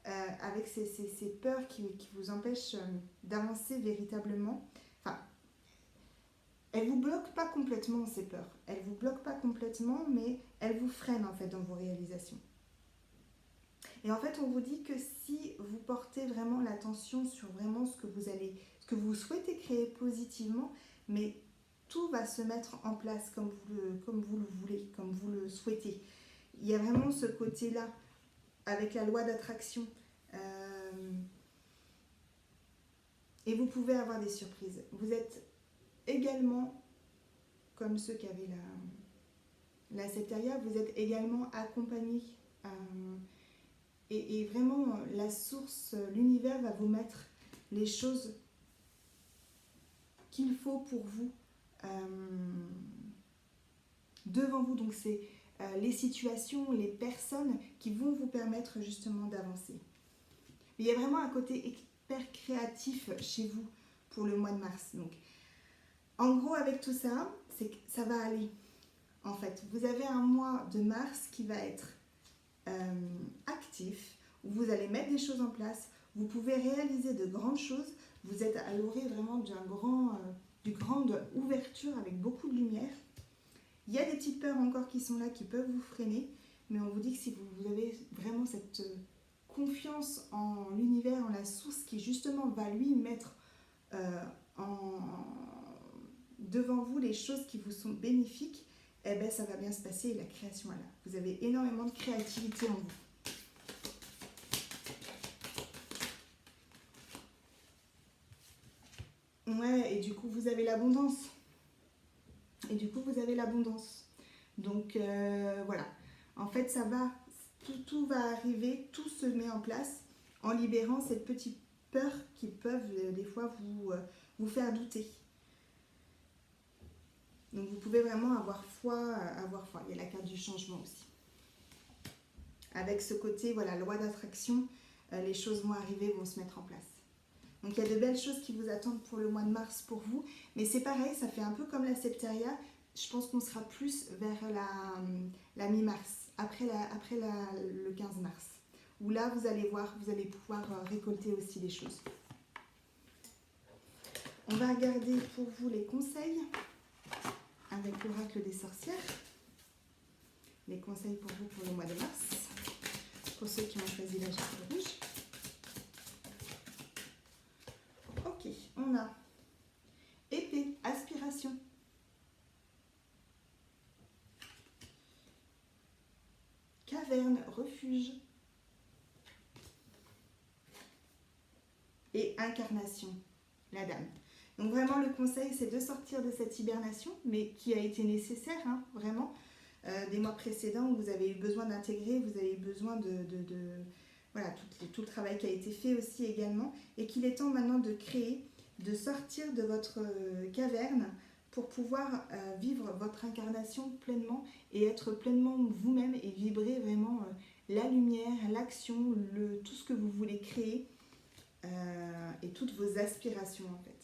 avec ces peurs qui vous empêchent d'avancer véritablement. Enfin, elles vous bloquent pas complètement ces peurs. Elles vous bloquent pas complètement, mais elles vous freinent en fait dans vos réalisations. Et en fait, on vous dit que si vous portez vraiment l'attention sur vraiment ce que vous souhaitez créer positivement, mais tout va se mettre en place comme vous le voulez, comme vous le souhaitez. Il y a vraiment ce côté-là, avec la loi d'attraction. Et vous pouvez avoir des surprises. Vous êtes également, comme ceux qui avaient la septaria, vous êtes également accompagnés. Et vraiment, la source, l'univers va vous mettre les choses qu'il faut pour vous devant vous. Donc c'est les situations, les personnes qui vont vous permettre justement d'avancer. Il y a vraiment un côté hyper créatif chez vous pour le mois de mars. Donc, en gros, avec tout ça, c'est que ça va aller. En fait, vous avez un mois de mars qui va être actif, où vous allez mettre des choses en place, vous pouvez réaliser de grandes choses, vous êtes à l'orée vraiment d'une grande ouverture avec beaucoup de lumière. Il y a des petites peurs encore qui sont là, qui peuvent vous freiner, mais on vous dit que si vous avez vraiment cette confiance en l'univers, en la source qui justement va lui mettre devant vous les choses qui vous sont bénéfiques, eh bien ça va bien se passer et la création est là. Vous avez énormément de créativité en vous. Ouais, et du coup vous avez l'abondance. Donc voilà. En fait ça va, tout va arriver, tout se met en place en libérant cette petite peur qui peuvent des fois vous faire douter. Donc vous pouvez vraiment avoir foi. Il y a la carte du changement aussi. Avec ce côté, voilà, loi d'attraction, les choses vont arriver, vont se mettre en place. Donc il y a de belles choses qui vous attendent pour le mois de mars pour vous. Mais c'est pareil, ça fait un peu comme la septaria. Je pense qu'on sera plus vers la mi-mars, après le 15 mars. Où là, vous allez voir, vous allez pouvoir récolter aussi des choses. On va regarder pour vous les conseils avec l'oracle des sorcières. Les conseils pour vous pour le mois de mars. Pour ceux qui ont choisi la charte rouge. Ok, on a épée, aspiration. Caverne, refuge. Et incarnation, la dame. Donc vraiment le conseil c'est de sortir de cette hibernation, mais qui a été nécessaire, hein, vraiment, des mois précédents où vous avez eu besoin d'intégrer, vous avez eu besoin voilà, tout le travail qui a été fait aussi également, et qu'il est temps maintenant de créer, de sortir de votre caverne pour pouvoir vivre votre incarnation pleinement et être pleinement vous-même et vibrer vraiment la lumière, l'action, tout ce que vous voulez créer et toutes vos aspirations en fait.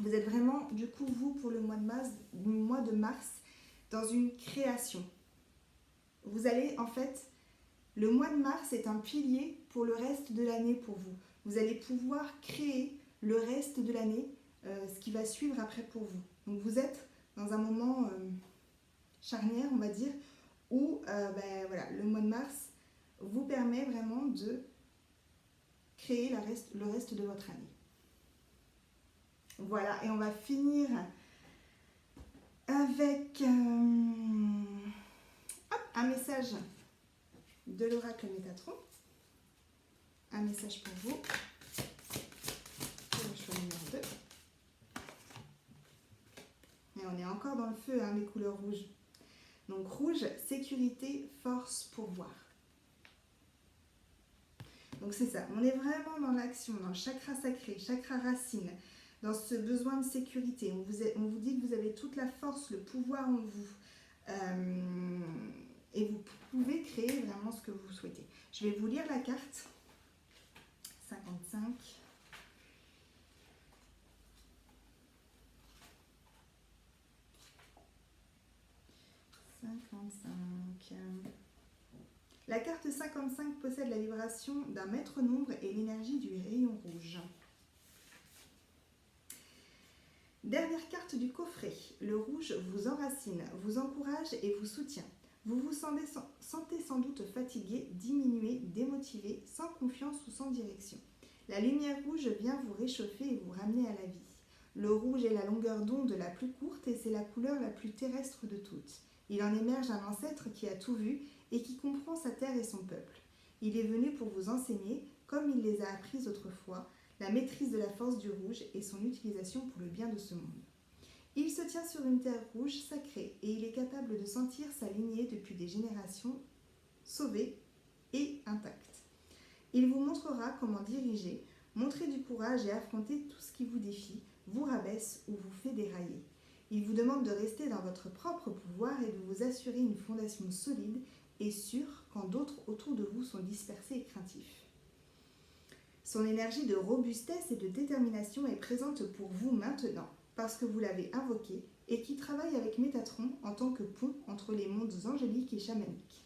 Vous êtes vraiment, du coup, vous, pour le mois de mars, dans une création. Vous allez, en fait, le mois de mars est un pilier pour le reste de l'année pour vous. Vous allez pouvoir créer le reste de l'année, ce qui va suivre après pour vous. Donc vous êtes dans un moment charnière, on va dire, où voilà, le mois de mars vous permet vraiment de créer le reste de votre année. Voilà, et on va finir avec un message de l'oracle Métatron. Un message pour vous. Pour le choix numéro 2. Et on est encore dans le feu, hein, les couleurs rouges. Donc rouge, sécurité, force, pourvoir. Donc c'est ça, on est vraiment dans l'action, dans le chakra sacré, chakra racine, dans ce besoin de sécurité. On vous dit que vous avez toute la force, le pouvoir en vous. Et vous pouvez créer vraiment ce que vous souhaitez. Je vais vous lire la carte 55. La carte 55 possède la vibration d'un maître nombre et l'énergie du rayon rouge. Dernière carte du coffret. Le rouge vous enracine, vous encourage et vous soutient. Vous vous sentez sans doute fatigué, diminué, démotivé, sans confiance ou sans direction. La lumière rouge vient vous réchauffer et vous ramener à la vie. Le rouge est la longueur d'onde la plus courte et c'est la couleur la plus terrestre de toutes. Il en émerge un ancêtre qui a tout vu et qui comprend sa terre et son peuple. Il est venu pour vous enseigner, comme il les a apprises autrefois, la maîtrise de la force du rouge et son utilisation pour le bien de ce monde. Il se tient sur une terre rouge sacrée et il est capable de sentir sa lignée depuis des générations sauvée et intacte. Il vous montrera comment diriger, montrer du courage et affronter tout ce qui vous défie, vous rabaisse ou vous fait dérailler. Il vous demande de rester dans votre propre pouvoir et de vous assurer une fondation solide et sûre quand d'autres autour de vous sont dispersés et craintifs. Son énergie de robustesse et de détermination est présente pour vous maintenant, parce que vous l'avez invoqué et qui travaille avec Métatron en tant que pont entre les mondes angéliques et chamaniques.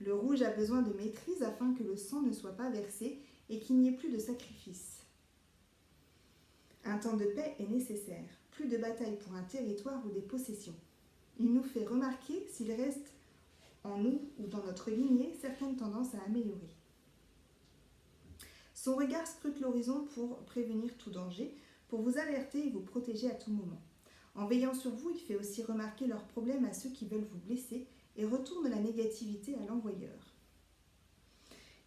Le rouge a besoin de maîtrise afin que le sang ne soit pas versé et qu'il n'y ait plus de sacrifice. Un temps de paix est nécessaire, plus de bataille pour un territoire ou des possessions. Il nous fait remarquer s'il reste en nous ou dans notre lignée certaines tendances à améliorer. Son regard scrute l'horizon pour prévenir tout danger, pour vous alerter et vous protéger à tout moment. En veillant sur vous, il fait aussi remarquer leurs problèmes à ceux qui veulent vous blesser et retourne la négativité à l'envoyeur.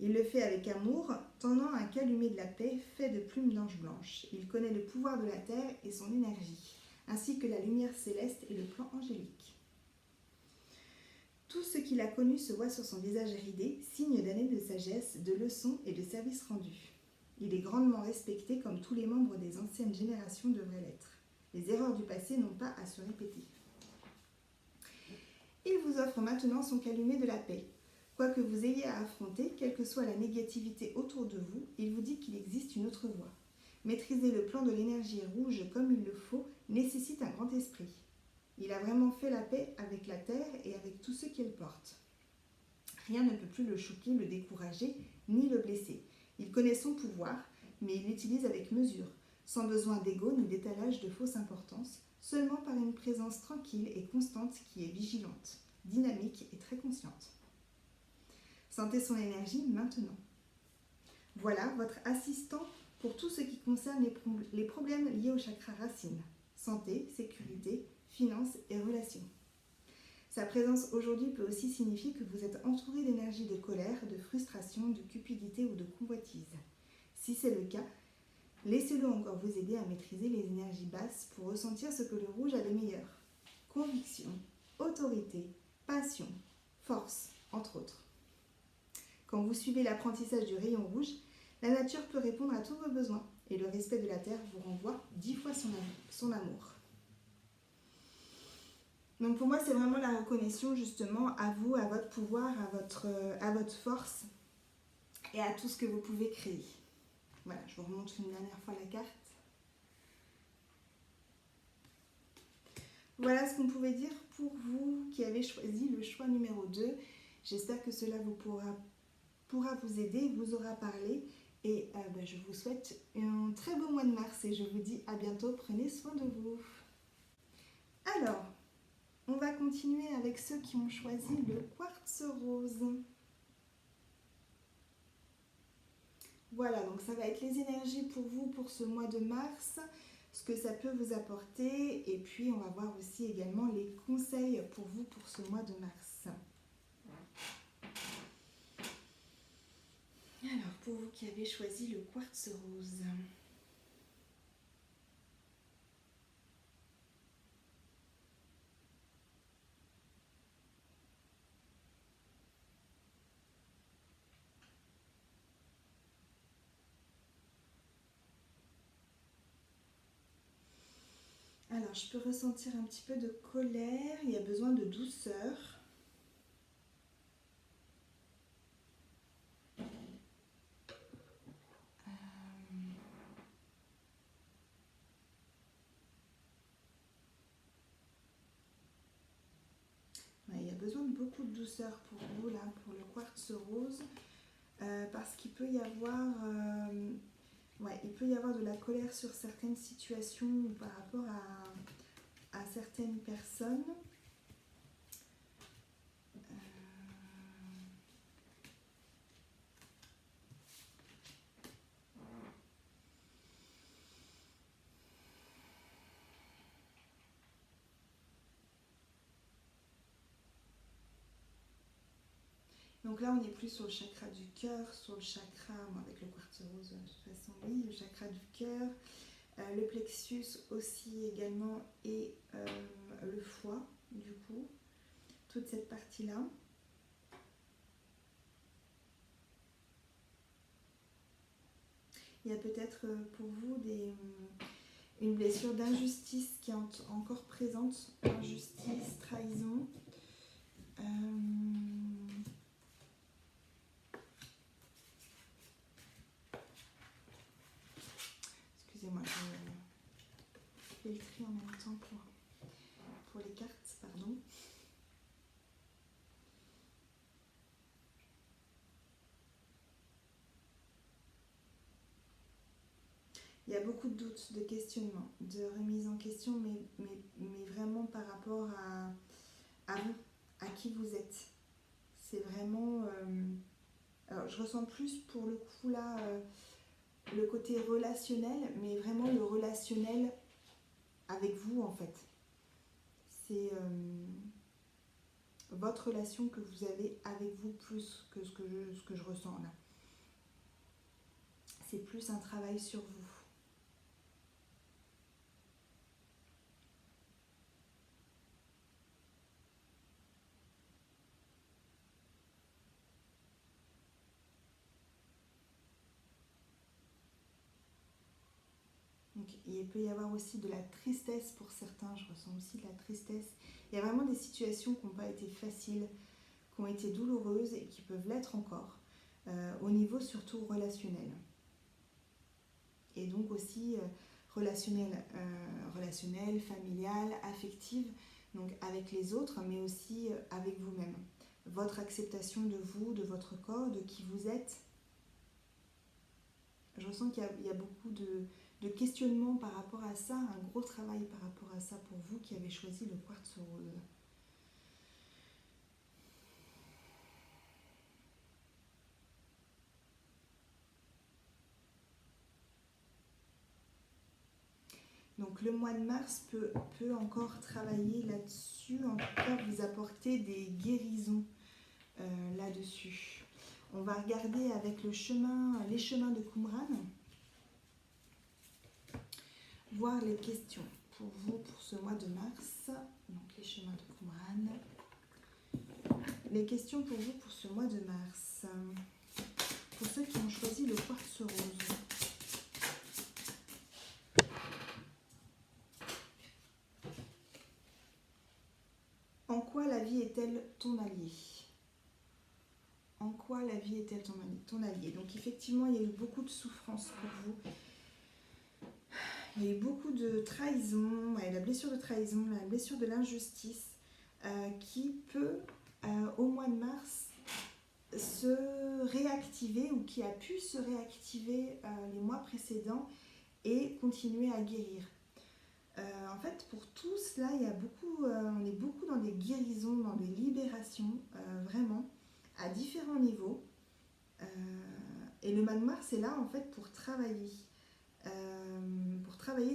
Il le fait avec amour, tendant un calumet de la paix fait de plumes d'ange blanche. Il connaît le pouvoir de la terre et son énergie, ainsi que la lumière céleste et le plan angélique. Tout ce qu'il a connu se voit sur son visage ridé, signe d'années de sagesse, de leçons et de services rendus. Il est grandement respecté comme tous les membres des anciennes générations devraient l'être. Les erreurs du passé n'ont pas à se répéter. Il vous offre maintenant son calumet de la paix. Quoi que vous ayez à affronter, quelle que soit la négativité autour de vous, il vous dit qu'il existe une autre voie. Maîtriser le plan de l'énergie rouge comme il le faut nécessite un grand esprit. Il a vraiment fait la paix avec la terre et avec tous ceux qu'elle porte. Rien ne peut plus le choquer, le décourager, ni le blesser. Il connaît son pouvoir, mais il l'utilise avec mesure, sans besoin d'ego ni d'étalage de fausse importance, seulement par une présence tranquille et constante qui est vigilante, dynamique et très consciente. Sentez son énergie maintenant. Voilà votre assistant pour tout ce qui concerne les problèmes liés au chakra racine, santé, sécurité, finances et relations. Sa présence aujourd'hui peut aussi signifier que vous êtes entouré d'énergie de colère, de frustration, de cupidité ou de convoitise. Si c'est le cas, laissez-le encore vous aider à maîtriser les énergies basses pour ressentir ce que le rouge a de meilleur. Conviction, autorité, passion, force, entre autres. Quand vous suivez l'apprentissage du rayon rouge, la nature peut répondre à tous vos besoins et le respect de la terre vous renvoie 10 fois son amour. Donc pour moi, c'est vraiment la reconnaissance justement à vous, à votre pouvoir, à votre force et à tout ce que vous pouvez créer. Voilà, je vous remonte une dernière fois la carte. Voilà ce qu'on pouvait dire pour vous qui avez choisi le choix numéro 2. J'espère que cela vous pourra vous aider, vous aura parlé. Et je vous souhaite un très beau mois de mars et je vous dis à bientôt. Prenez soin de vous. Alors, on va continuer avec ceux qui ont choisi le quartz rose. Voilà, donc ça va être les énergies pour vous pour ce mois de mars, ce que ça peut vous apporter. Et puis, on va voir aussi également les conseils pour vous pour ce mois de mars. Alors, pour vous qui avez choisi le quartz rose. Alors, je peux ressentir un petit peu de colère, il y a besoin de douceur. Il y a besoin de beaucoup de douceur pour vous, là, pour le quartz rose, parce qu'il peut y avoir... Ouais, il peut y avoir de la colère sur certaines situations ou par rapport à certaines personnes. Donc là, on est plus sur le chakra du cœur, sur le chakra, bon, avec le quartz rose, de toute façon, oui, le chakra du cœur, le plexus aussi également, et le foie, du coup, toute cette partie-là. Il y a peut-être pour vous une blessure d'injustice qui est encore présente, injustice, trahison. Excusez-moi, je fais le tri en même temps pour les cartes, pardon. Il y a beaucoup de doutes, de questionnements, de remise en question, mais vraiment par rapport à vous, à qui vous êtes. C'est vraiment... alors, je ressens plus pour le coup là le côté relationnel, mais vraiment le relationnel avec vous en fait. C'est votre relation que vous avez avec vous plus que ce que je ressens là. C'est plus un travail sur vous. Donc, il peut y avoir aussi de la tristesse pour certains, je ressens aussi de la tristesse. Il y a vraiment des situations qui n'ont pas été faciles, qui ont été douloureuses et qui peuvent l'être encore, au niveau surtout relationnel. Et donc aussi relationnel, familial, affective, donc avec les autres, mais aussi avec vous-même. Votre acceptation de vous, de votre corps, de qui vous êtes. Je ressens qu'il y a beaucoup de questionnements par rapport à ça, un gros travail par rapport à ça pour vous qui avez choisi le quartz rose. Donc le mois de mars peut encore travailler là-dessus, en tout cas vous apporter des guérisons là-dessus. On va regarder avec les chemins de Qumran, voir les questions pour vous pour ce mois de mars. Donc les chemins de Qumran. Les questions pour vous pour ce mois de mars. Pour ceux qui ont choisi le quartz rose. En quoi la vie est-elle ton allié ? En quoi la vie est-elle ton allié ? Donc effectivement, il y a eu beaucoup de souffrance pour vous. Il y a eu beaucoup de trahison, la blessure de trahison, la blessure de l'injustice, qui peut, au mois de mars, se réactiver ou qui a pu se réactiver les mois précédents et continuer à guérir. En fait, pour tout cela, on est beaucoup dans des guérisons, dans des libérations, vraiment, à différents niveaux. Et le mois de mars est là, en fait, pour travailler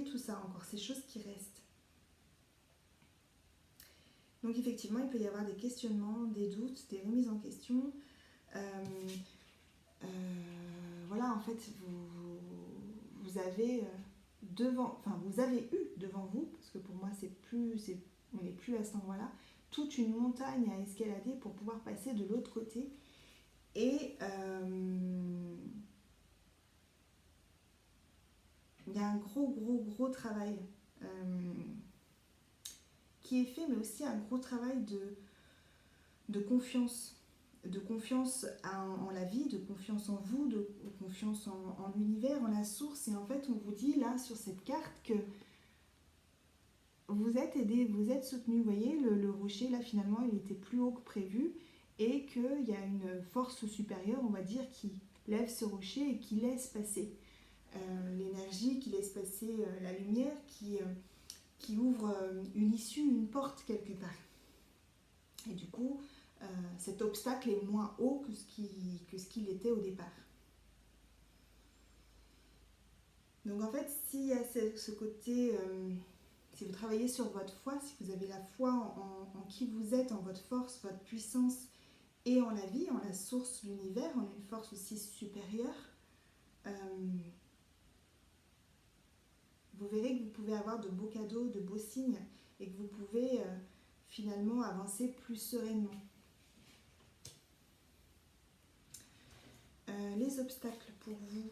tout ça, encore ces choses qui restent. Donc effectivement, il peut y avoir des questionnements, des doutes, des remises en question. Voilà, en fait, vous avez vous avez eu devant vous, parce que pour moi on n'est plus à cet endroit-là, toute une montagne à escalader pour pouvoir passer de l'autre côté. Et il y a un gros travail qui est fait, mais aussi un gros travail de confiance. De confiance en la vie, de confiance en vous, de confiance en l'univers, en la source. Et en fait, on vous dit là, sur cette carte, que vous êtes aidé, vous êtes soutenu. Vous voyez, le rocher, là, finalement, il était plus haut que prévu. Et qu'il y a une force supérieure, on va dire, qui lève ce rocher et qui laisse passer. l'énergie qui laisse passer la lumière, qui ouvre une issue, une porte quelque part. Et du coup, cet obstacle est moins haut que ce qu'il était au départ. Donc en fait, s'il y a ce côté, si vous travaillez sur votre foi, si vous avez la foi en qui vous êtes, en votre force, votre puissance et en la vie, en la source, l'univers, en une force aussi supérieure, vous verrez que vous pouvez avoir de beaux cadeaux, de beaux signes et que vous pouvez finalement avancer plus sereinement. Les obstacles pour vous.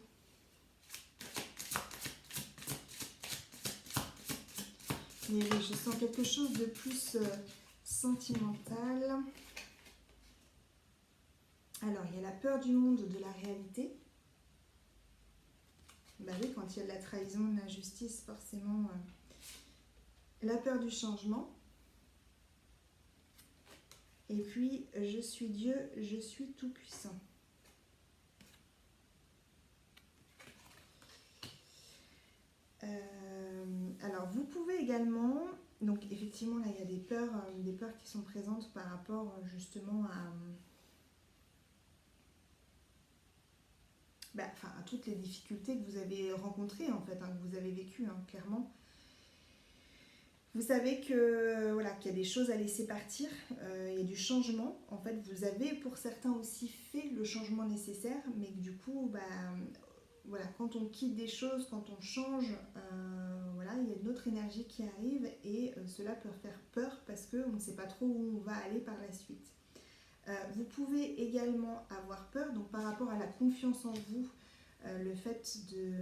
Mais oui, je sens quelque chose de plus sentimental. Alors, il y a la peur du monde, de la réalité. Bah oui, quand il y a de la trahison, de l'injustice, forcément, la peur du changement. Et puis, je suis Dieu, je suis tout-puissant. Alors, vous pouvez également... Donc, effectivement, là, il y a des peurs qui sont présentes par rapport justement à toutes les difficultés que vous avez rencontrées, en fait, que vous avez vécues, clairement. Vous savez que, voilà, qu'il y a des choses à laisser partir, il y a du changement. En fait, vous avez pour certains aussi fait le changement nécessaire, mais que du coup, voilà, quand on quitte des choses, quand on change, voilà, il y a une autre énergie qui arrive et cela peut faire peur parce qu'on ne sait pas trop où on va aller par la suite. Vous pouvez également avoir peur, donc par rapport à la confiance en vous, le fait de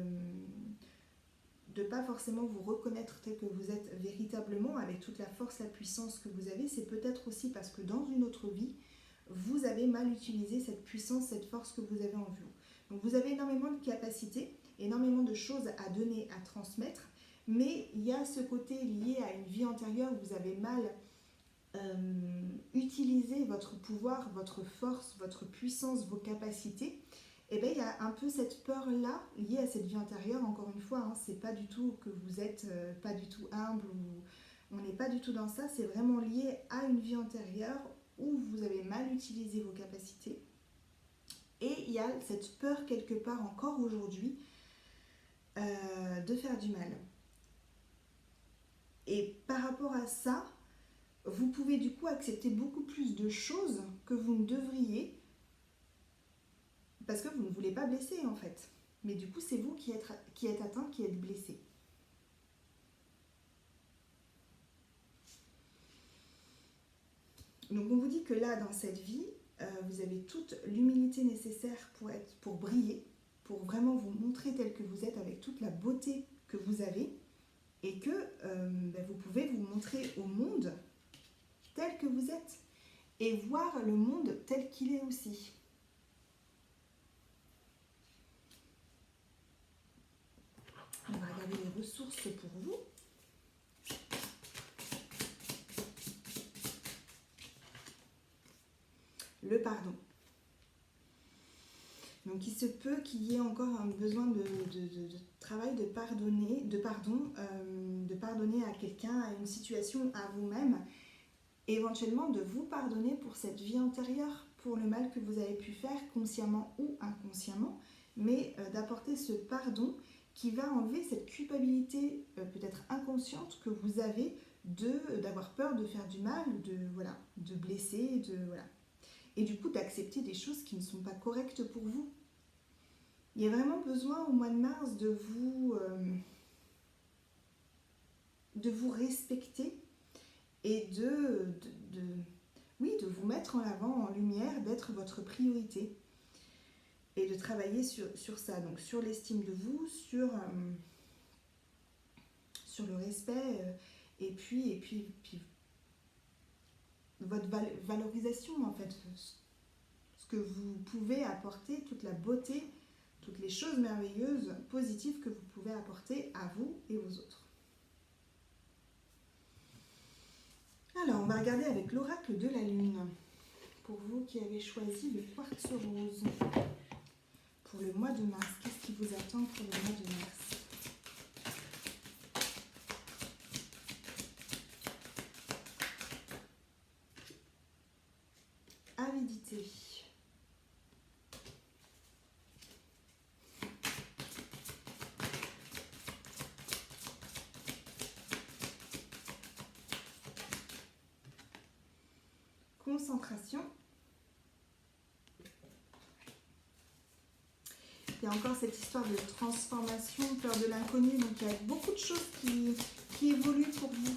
ne pas forcément vous reconnaître tel que vous êtes véritablement, avec toute la force, la puissance que vous avez, c'est peut-être aussi parce que dans une autre vie, vous avez mal utilisé cette puissance, cette force que vous avez en vous. Donc vous avez énormément de capacités, énormément de choses à donner, à transmettre, mais il y a ce côté lié à une vie antérieure où vous avez mal utilisé votre pouvoir, votre force, votre puissance, vos capacités. Et bien il y a un peu cette peur-là liée à cette vie antérieure, encore une fois, c'est pas du tout que vous êtes pas du tout humble, ou on n'est pas du tout dans ça, c'est vraiment lié à une vie antérieure où vous avez mal utilisé vos capacités. Et il y a cette peur quelque part encore aujourd'hui de faire du mal. Et par rapport à ça, vous pouvez du coup accepter beaucoup plus de choses que vous ne devriez parce que vous ne voulez pas blesser en fait. Mais du coup, c'est vous qui êtes atteint, qui êtes blessé. Donc on vous dit que là, dans cette vie, vous avez toute l'humilité nécessaire pour briller, pour vraiment vous montrer tel que vous êtes avec toute la beauté que vous avez et que vous pouvez vous montrer au monde tel que vous êtes et voir le monde tel qu'il est aussi. On va regarder les ressources pour vous. Le pardon. Donc il se peut qu'il y ait encore un besoin de travail, de pardonner à quelqu'un, à une situation, à vous-même, et éventuellement de vous pardonner pour cette vie antérieure, pour le mal que vous avez pu faire consciemment ou inconsciemment, mais d'apporter ce pardon qui va enlever cette culpabilité peut-être inconsciente que vous avez d'avoir peur de faire du mal, de blesser, et du coup d'accepter des choses qui ne sont pas correctes pour vous. Il y a vraiment besoin au mois de mars de vous respecter et de vous mettre en avant, en lumière, d'être votre priorité et de travailler sur ça, donc sur l'estime de vous, sur le respect et puis votre valorisation en fait, ce que vous pouvez apporter, toute la beauté, toutes les choses merveilleuses, positives que vous pouvez apporter à vous et aux autres. Alors, on va regarder avec l'oracle de la Lune. Pour vous qui avez choisi le quartz rose, pour le mois de mars. Qu'est-ce qui vous attend pour le mois de mars? Avidité. Concentration. Il y a encore cette histoire de transformation, peur de l'inconnu. Donc il y a beaucoup de choses qui évoluent pour vous.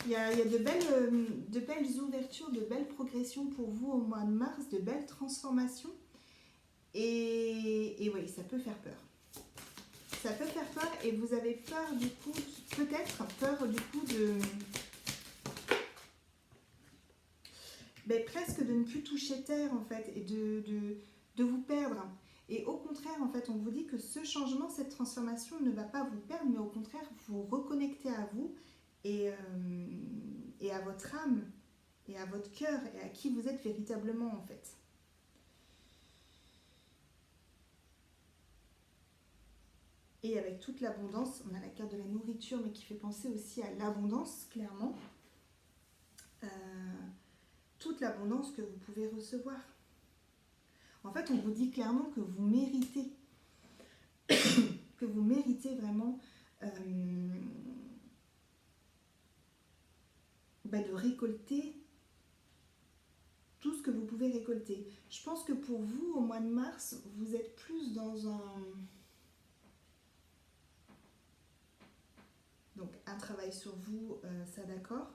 Il y a de belles ouvertures, de belles progressions pour vous au mois de mars, de belles transformations. Et oui, ça peut faire peur. Ça peut faire peur et vous avez peur du coup, peut-être peur du coup de... presque de ne plus toucher terre en fait et de vous perdre. Et au contraire, en fait, on vous dit que ce changement, cette transformation ne va pas vous perdre, mais au contraire, vous reconnecter à vous et à votre âme et à votre cœur et à qui vous êtes véritablement en fait. Et avec toute l'abondance, on a la carte de la nourriture, mais qui fait penser aussi à l'abondance, clairement. Toute l'abondance que vous pouvez recevoir. En fait, on vous dit clairement que vous méritez, vraiment de récolter tout ce que vous pouvez récolter. Je pense que pour vous, au mois de mars, vous êtes plus dans un travail sur vous, ça d'accord,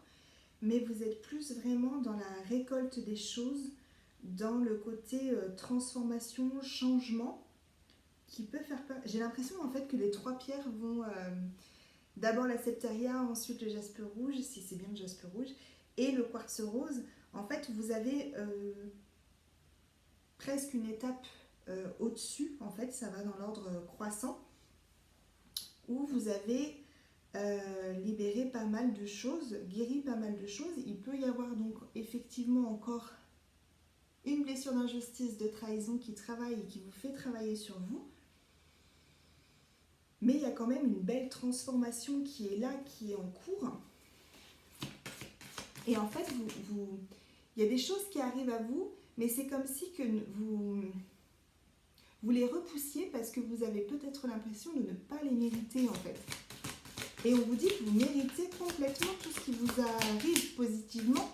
mais vous êtes plus vraiment dans la récolte des choses, dans le côté transformation, changement, qui peut faire peur. J'ai l'impression en fait que les trois pierres vont d'abord la septaria, ensuite le jaspe rouge, si c'est bien le jaspe rouge, et le quartz rose. En fait, vous avez presque une étape au-dessus, en fait, ça va dans l'ordre croissant, où vous avez libéré pas mal de choses, guéri pas mal de choses. Il peut y avoir donc effectivement encore une blessure d'injustice, de trahison qui travaille et qui vous fait travailler sur vous. Mais il y a quand même une belle transformation qui est là, qui est en cours. Et en fait, il y a des choses qui arrivent à vous, mais c'est comme si que vous les repoussiez parce que vous avez peut-être l'impression de ne pas les mériter en fait. Et on vous dit que vous méritez complètement tout ce qui vous arrive positivement.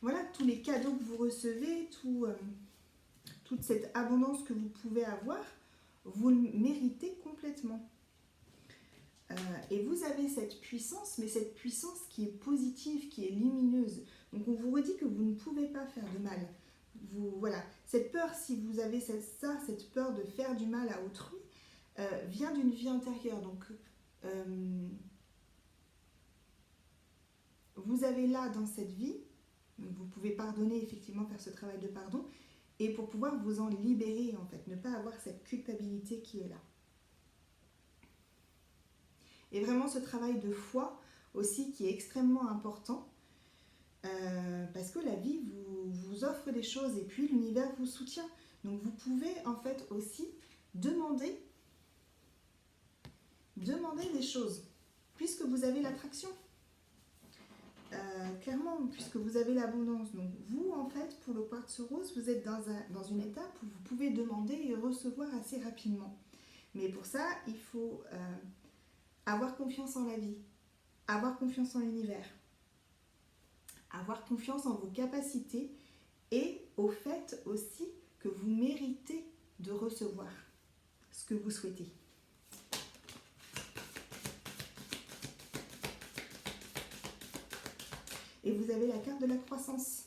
Voilà, tous les cadeaux que vous recevez, toute cette abondance que vous pouvez avoir, vous le méritez complètement. Et vous avez cette puissance, mais cette puissance qui est positive, qui est lumineuse. Donc on vous redit que vous ne pouvez pas faire de mal. Voilà, cette peur, si vous avez cette peur de faire du mal à autrui, vient d'une vie antérieure. Donc vous avez là dans cette vie, vous pouvez pardonner, effectivement faire ce travail de pardon, et pour pouvoir vous en libérer en fait, ne pas avoir cette culpabilité qui est là. Et vraiment ce travail de foi aussi qui est extrêmement important, parce que la vie vous offre des choses et puis l'univers vous soutient. Donc vous pouvez en fait aussi demander des choses, puisque vous avez l'attraction. Clairement, puisque vous avez l'abondance. Donc vous, en fait, pour le quartz rose, vous êtes dans une étape où vous pouvez demander et recevoir assez rapidement. Mais pour ça, il faut avoir confiance en la vie, avoir confiance en l'univers, avoir confiance en vos capacités et au fait aussi que vous méritez de recevoir ce que vous souhaitez. Et vous avez la carte de la croissance.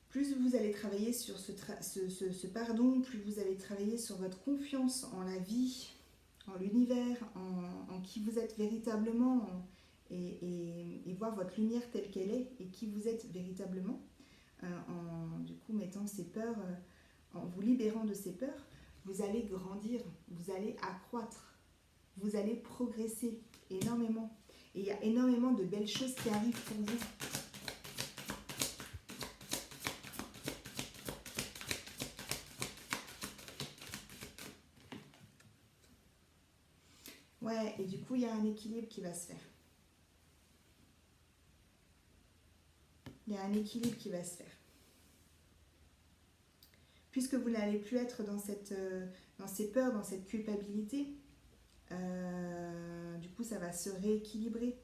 Plus vous allez travailler sur ce pardon, plus vous allez travailler sur votre confiance en la vie, en l'univers, en qui vous êtes véritablement, et voir votre lumière telle qu'elle est, et qui vous êtes véritablement, en du coup mettant ces peurs, en vous libérant de ces peurs, vous allez grandir, vous allez accroître, vous allez progresser énormément. Et il y a énormément de belles choses qui arrivent pour vous. Ouais, et du coup, il y a un équilibre qui va se faire. Il y a un équilibre qui va se faire. Puisque vous n'allez plus être dans ces peurs, dans cette culpabilité, du coup, ça va se rééquilibrer.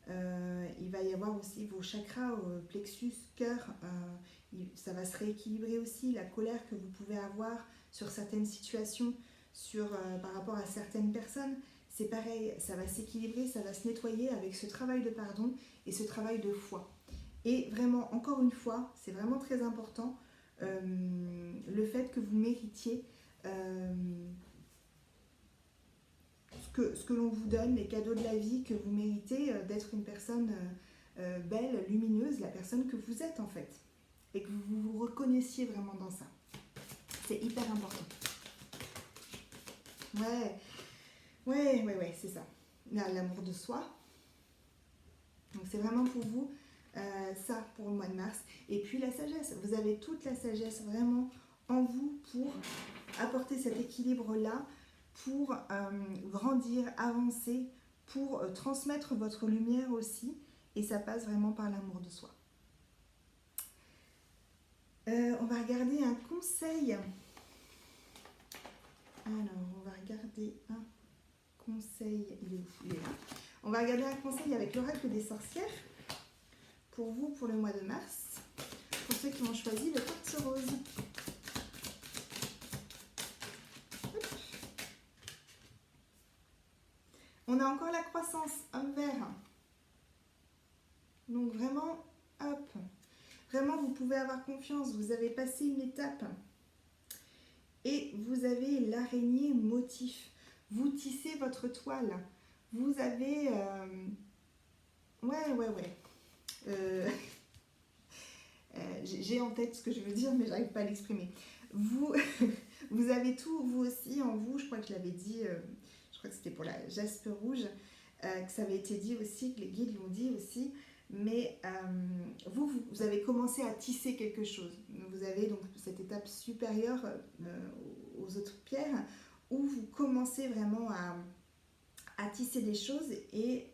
Il va y avoir aussi vos chakras, plexus, cœur, ça va se rééquilibrer aussi. La colère que vous pouvez avoir sur certaines situations, par rapport à certaines personnes, c'est pareil, ça va s'équilibrer, ça va se nettoyer avec ce travail de pardon et ce travail de foi. Et vraiment, encore une fois, c'est vraiment très important, le fait que vous méritiez ce que l'on vous donne, les cadeaux de la vie, que vous méritez d'être une personne belle, lumineuse, la personne que vous êtes en fait. Et que vous vous reconnaissiez vraiment dans ça. C'est hyper important. Ouais, c'est ça. L'amour de soi. Donc c'est vraiment pour vous, ça, pour le mois de mars. Et puis la sagesse. Vous avez toute la sagesse vraiment en vous pour apporter cet équilibre-là, pour grandir, avancer, pour transmettre votre lumière aussi. Et ça passe vraiment par l'amour de soi. On va regarder un conseil. Alors, on va regarder un conseil. Il est où? Il est là. On va regarder un conseil avec l'oracle des sorcières. Pour vous, pour le mois de mars. Pour ceux qui ont choisi le quartz rose. On a encore la croissance, homme vert. Donc vraiment, hop. Vraiment, vous pouvez avoir confiance. Vous avez passé une étape. Et vous avez l'araignée motif. Vous tissez votre toile. Vous avez... j'ai en tête ce que je veux dire, mais j'arrive pas à l'exprimer. Vous, vous avez tout, vous aussi, en vous. Je crois que je l'avais dit, je crois que c'était pour la jaspe rouge, que ça avait été dit aussi, que les guides l'ont dit aussi. Mais vous avez commencé à tisser quelque chose. Vous avez donc cette étape supérieure aux autres pierres où vous commencez vraiment à tisser des choses. Et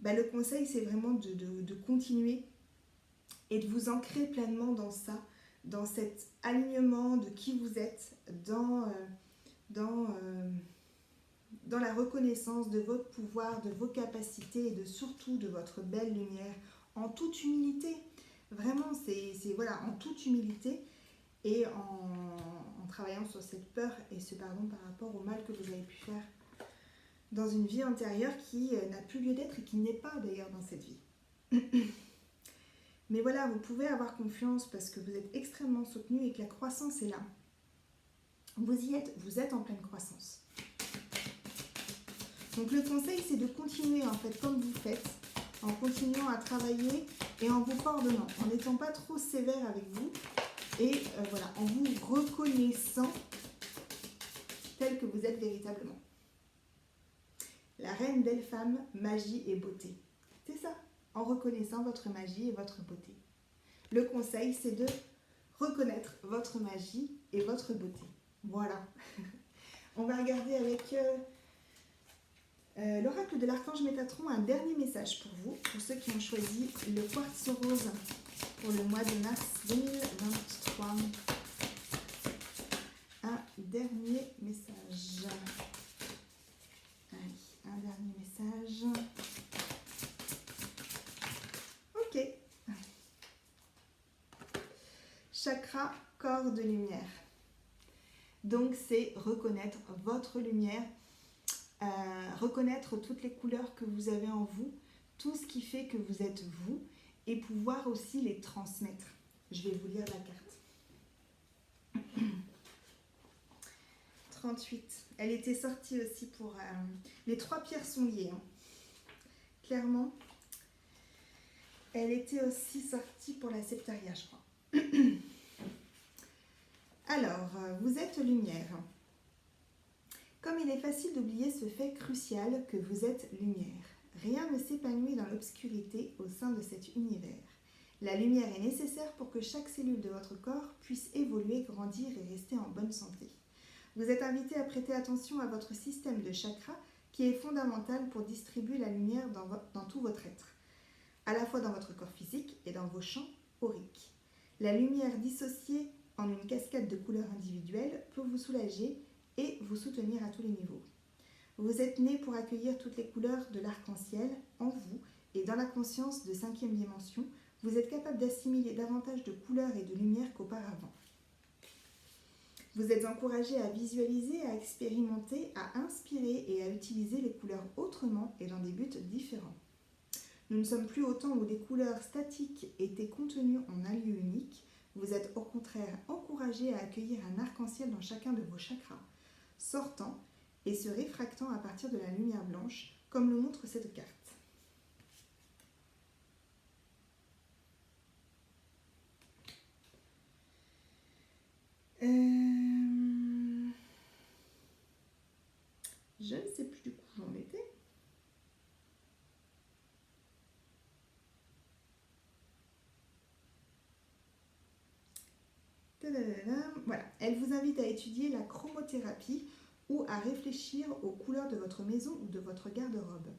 le conseil, c'est vraiment de continuer et de vous ancrer pleinement dans ça, dans cet alignement de qui vous êtes, dans la reconnaissance de votre pouvoir, de vos capacités et surtout de votre belle lumière, en toute humilité. Vraiment, c'est voilà, en toute humilité et en travaillant sur cette peur et ce pardon par rapport au mal que vous avez pu faire dans une vie antérieure qui n'a plus lieu d'être et qui n'est pas d'ailleurs dans cette vie. Mais voilà, vous pouvez avoir confiance parce que vous êtes extrêmement soutenu et que la croissance est là. Vous y êtes, vous êtes en pleine croissance. Donc le conseil, c'est de continuer en fait comme vous faites, en continuant à travailler et en vous pardonnant, en n'étant pas trop sévère avec vous et voilà, en vous reconnaissant tel que vous êtes véritablement. La reine belle femme, magie et beauté. C'est ça, en reconnaissant votre magie et votre beauté. Le conseil, c'est de reconnaître votre magie et votre beauté. Voilà. On va regarder avec l'oracle de l'archange Métatron un dernier message pour vous, pour ceux qui ont choisi le quartz rose pour le mois de mars 2023. Un dernier message. Allez, un dernier message. Ok. Chakra, corps de lumière. Donc c'est reconnaître votre lumière, reconnaître toutes les couleurs que vous avez en vous, tout ce qui fait que vous êtes vous, et pouvoir aussi les transmettre. Je vais vous lire la carte. 38. Elle était sortie aussi pour... les trois pierres sont liées. Hein. Clairement. Elle était aussi sortie pour la septaria, je crois. Alors, vous êtes lumière. Comme il est facile d'oublier ce fait crucial que vous êtes lumière. Rien ne s'épanouit dans l'obscurité au sein de cet univers. La lumière est nécessaire pour que chaque cellule de votre corps puisse évoluer, grandir et rester en bonne santé. Vous êtes invité à prêter attention à votre système de chakras qui est fondamental pour distribuer la lumière dans tout votre être, à la fois dans votre corps physique et dans vos champs auriques. La lumière dissociée en une cascade de couleurs individuelles peut vous soulager et vous soutenir à tous les niveaux. Vous êtes né pour accueillir toutes les couleurs de l'arc-en-ciel en vous et dans la conscience de 5e dimension, vous êtes capable d'assimiler davantage de couleurs et de lumière qu'auparavant. Vous êtes encouragé à visualiser, à expérimenter, à inspirer et à utiliser les couleurs autrement et dans des buts différents. Nous ne sommes plus au temps où des couleurs statiques étaient contenues en un lieu unique. Vous êtes au contraire encouragé à accueillir un arc-en-ciel dans chacun de vos chakras, sortant et se réfractant à partir de la lumière blanche, comme le montre cette carte. Je ne sais plus du coup où j'en étais. Voilà, elle vous invite à étudier la chromothérapie ou à réfléchir aux couleurs de votre maison ou de votre garde-robe.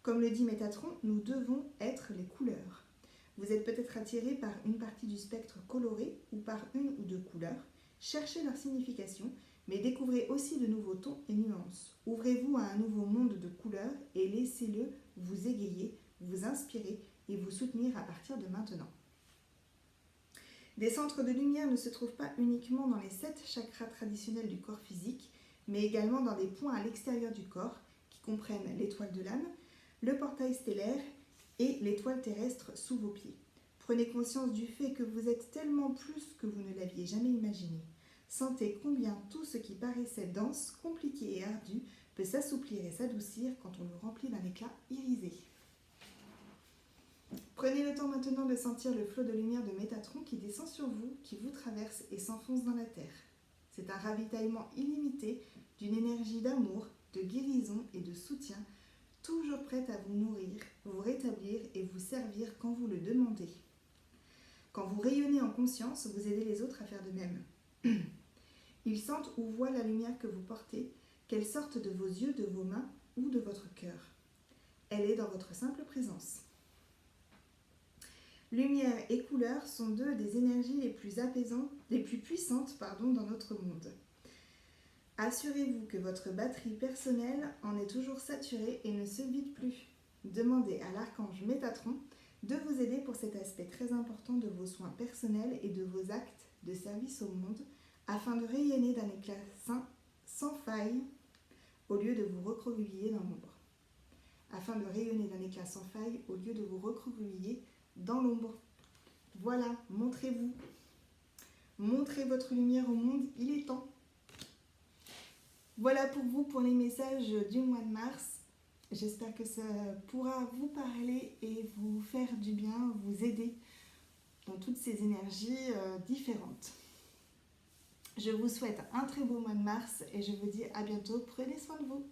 Comme le dit Métatron, nous devons être les couleurs. Vous êtes peut-être attiré par une partie du spectre coloré ou par une ou deux couleurs. Cherchez leur signification, mais découvrez aussi de nouveaux tons et nuances. Ouvrez-vous à un nouveau monde de couleurs et laissez-le vous égayer, vous inspirer et vous soutenir à partir de maintenant. Des centres de lumière ne se trouvent pas uniquement dans les 7 chakras traditionnels du corps physique, mais également dans des points à l'extérieur du corps qui comprennent l'étoile de l'âme, le portail stellaire et l'étoile terrestre sous vos pieds. Prenez conscience du fait que vous êtes tellement plus que vous ne l'aviez jamais imaginé. Sentez combien tout ce qui paraissait dense, compliqué et ardu peut s'assouplir et s'adoucir quand on le remplit d'un éclat irisé. Prenez le temps maintenant de sentir le flot de lumière de Métatron qui descend sur vous, qui vous traverse et s'enfonce dans la terre. C'est un ravitaillement illimité d'une énergie d'amour, de guérison et de soutien, toujours prête à vous nourrir, vous rétablir et vous servir quand vous le demandez. Quand vous rayonnez en conscience, vous aidez les autres à faire de même. Ils sentent ou voient la lumière que vous portez, qu'elle sorte de vos yeux, de vos mains ou de votre cœur. Elle est dans votre simple présence. Lumière et couleur sont deux des énergies les plus puissantes dans notre monde. Assurez-vous que votre batterie personnelle en est toujours saturée et ne se vide plus. Demandez à l'archange Métatron de vous aider pour cet aspect très important de vos soins personnels et de vos actes de service au monde, afin de rayonner d'un éclat sans faille au lieu de vous recroqueviller dans l'ombre. Afin de rayonner d'un éclat sans faille au lieu de vous recroqueviller dans l'ombre. Voilà, montrez-vous. Montrez votre lumière au monde, il est temps. Voilà pour vous pour les messages du mois de mars. J'espère que ça pourra vous parler et vous faire du bien, vous aider dans toutes ces énergies différentes. Je vous souhaite un très beau mois de mars et je vous dis à bientôt. Prenez soin de vous.